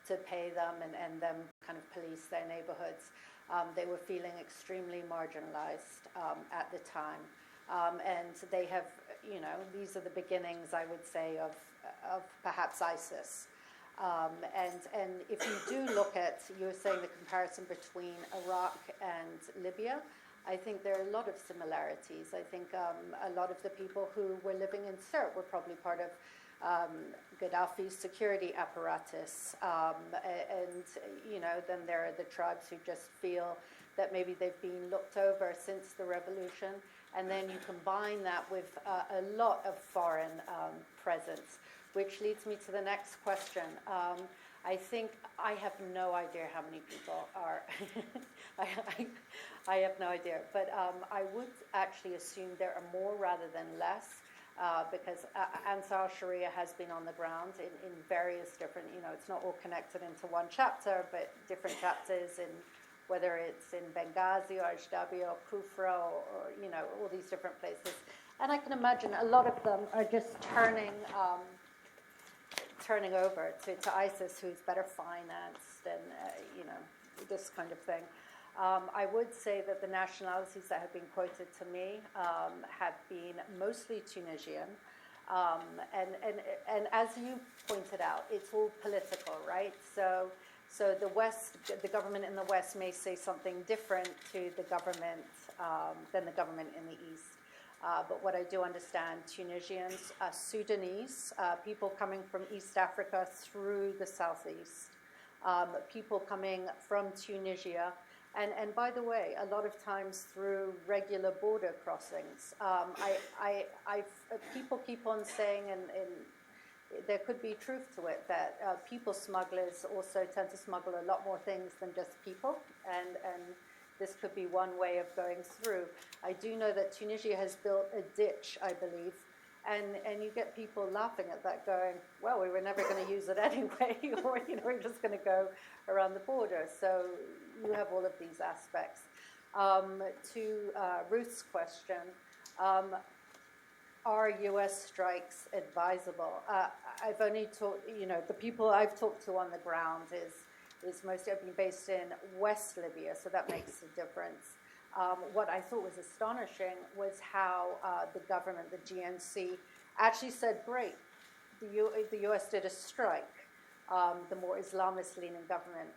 to pay them and them kind of police their neighborhoods. They were feeling extremely marginalized at the time. And they have, these are the beginnings, I would say, of perhaps ISIS. And if you do look at, you were saying the comparison between Iraq and Libya, I think there are a lot of similarities. I think a lot of the people who were living in Sirte were probably part of Gaddafi's security apparatus. And, you know, then there are the tribes who just feel that maybe they've been looked over since the revolution. And then you combine that with a lot of foreign presence, which leads me to the next question. I think I have no idea how many people are. I have no idea, but I would actually assume there are more rather than less, because Ansar Sharia has been on the ground in various different, you know, it's not all connected into one chapter, but different chapters in, whether it's in Benghazi or Ajdabi or Kufra or, you know, all these different places. And I can imagine a lot of them are just turning over to ISIS, who's better financed and, you know, this kind of thing. I would say that the nationalities that have been quoted to me have been mostly Tunisian. And as you pointed out, it's all political, right? So the West, the government in the West may say something different to the government than the government in the East. But what I do understand, Tunisians, Sudanese, people coming from East Africa through the Southeast, people coming from Tunisia, and by the way, a lot of times through regular border crossings. People keep on saying, and there could be truth to it, that people smugglers also tend to smuggle a lot more things than just people, and this could be one way of going through. I do know that Tunisia has built a ditch, I believe, and you get people laughing at that, going, well, we were never going to use it anyway, or, you know, we're just going to go around the border. So you have all of these aspects. To Ruth's question, are U.S. strikes advisable? I've only talked, you know, the people I've talked to on the ground is mostly been based in West Libya, so that makes a difference. What I thought was astonishing was how the government, the GNC, actually said, great, the US did a strike, the more Islamist-leaning government.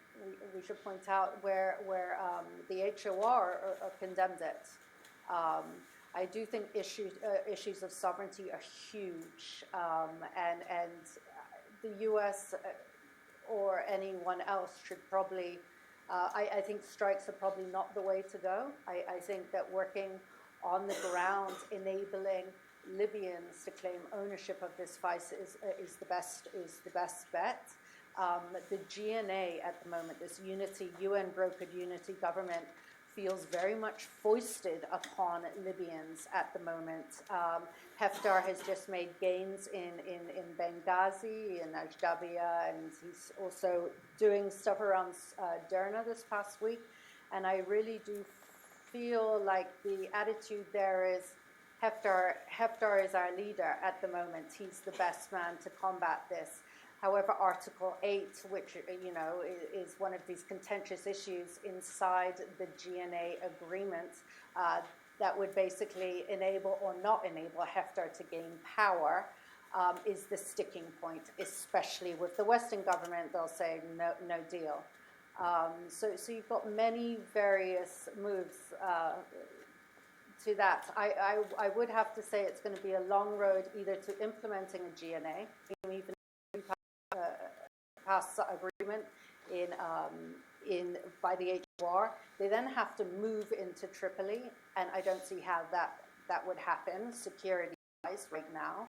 We should point out where the HOR condemned it. I do think issues of sovereignty are huge, and the US or anyone else should probably, I think strikes are probably not the way to go. I think that working on the ground, enabling Libyans to claim ownership of this fight is the best bet. The GNA at the moment, this UN-brokered unity government, feels very much foisted upon Libyans at the moment. Haftar has just made gains in Benghazi, in Ajdabiya, and he's also doing stuff around Derna this past week. And I really do feel like the attitude there is Haftar is our leader at the moment. He's the best man to combat this. However, Article 8, which, you know, is one of these contentious issues inside the GNA agreement, that would basically enable or not enable Haftar to gain power, is the sticking point, especially with the Western government. They'll say no deal. So you've got many various moves to that. I would have to say it's going to be a long road either to implementing a GNA, even pass agreement by the HOR. They then have to move into Tripoli, and I don't see how that would happen security-wise right now.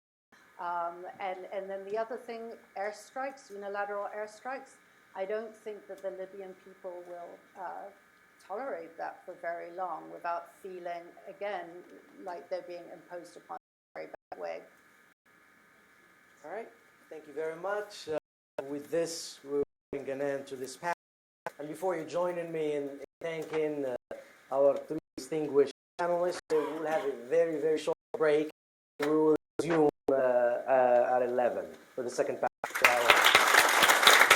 And then the other thing, airstrikes, unilateral airstrikes. I don't think that the Libyan people will tolerate that for very long without feeling, again, like they're being imposed upon in a very bad way. All right, thank you very much. With this, we're bringing an end to this panel. And before you join me in thanking our three distinguished panelists, we'll have a very, very short break. We will resume at 11 for the second panel.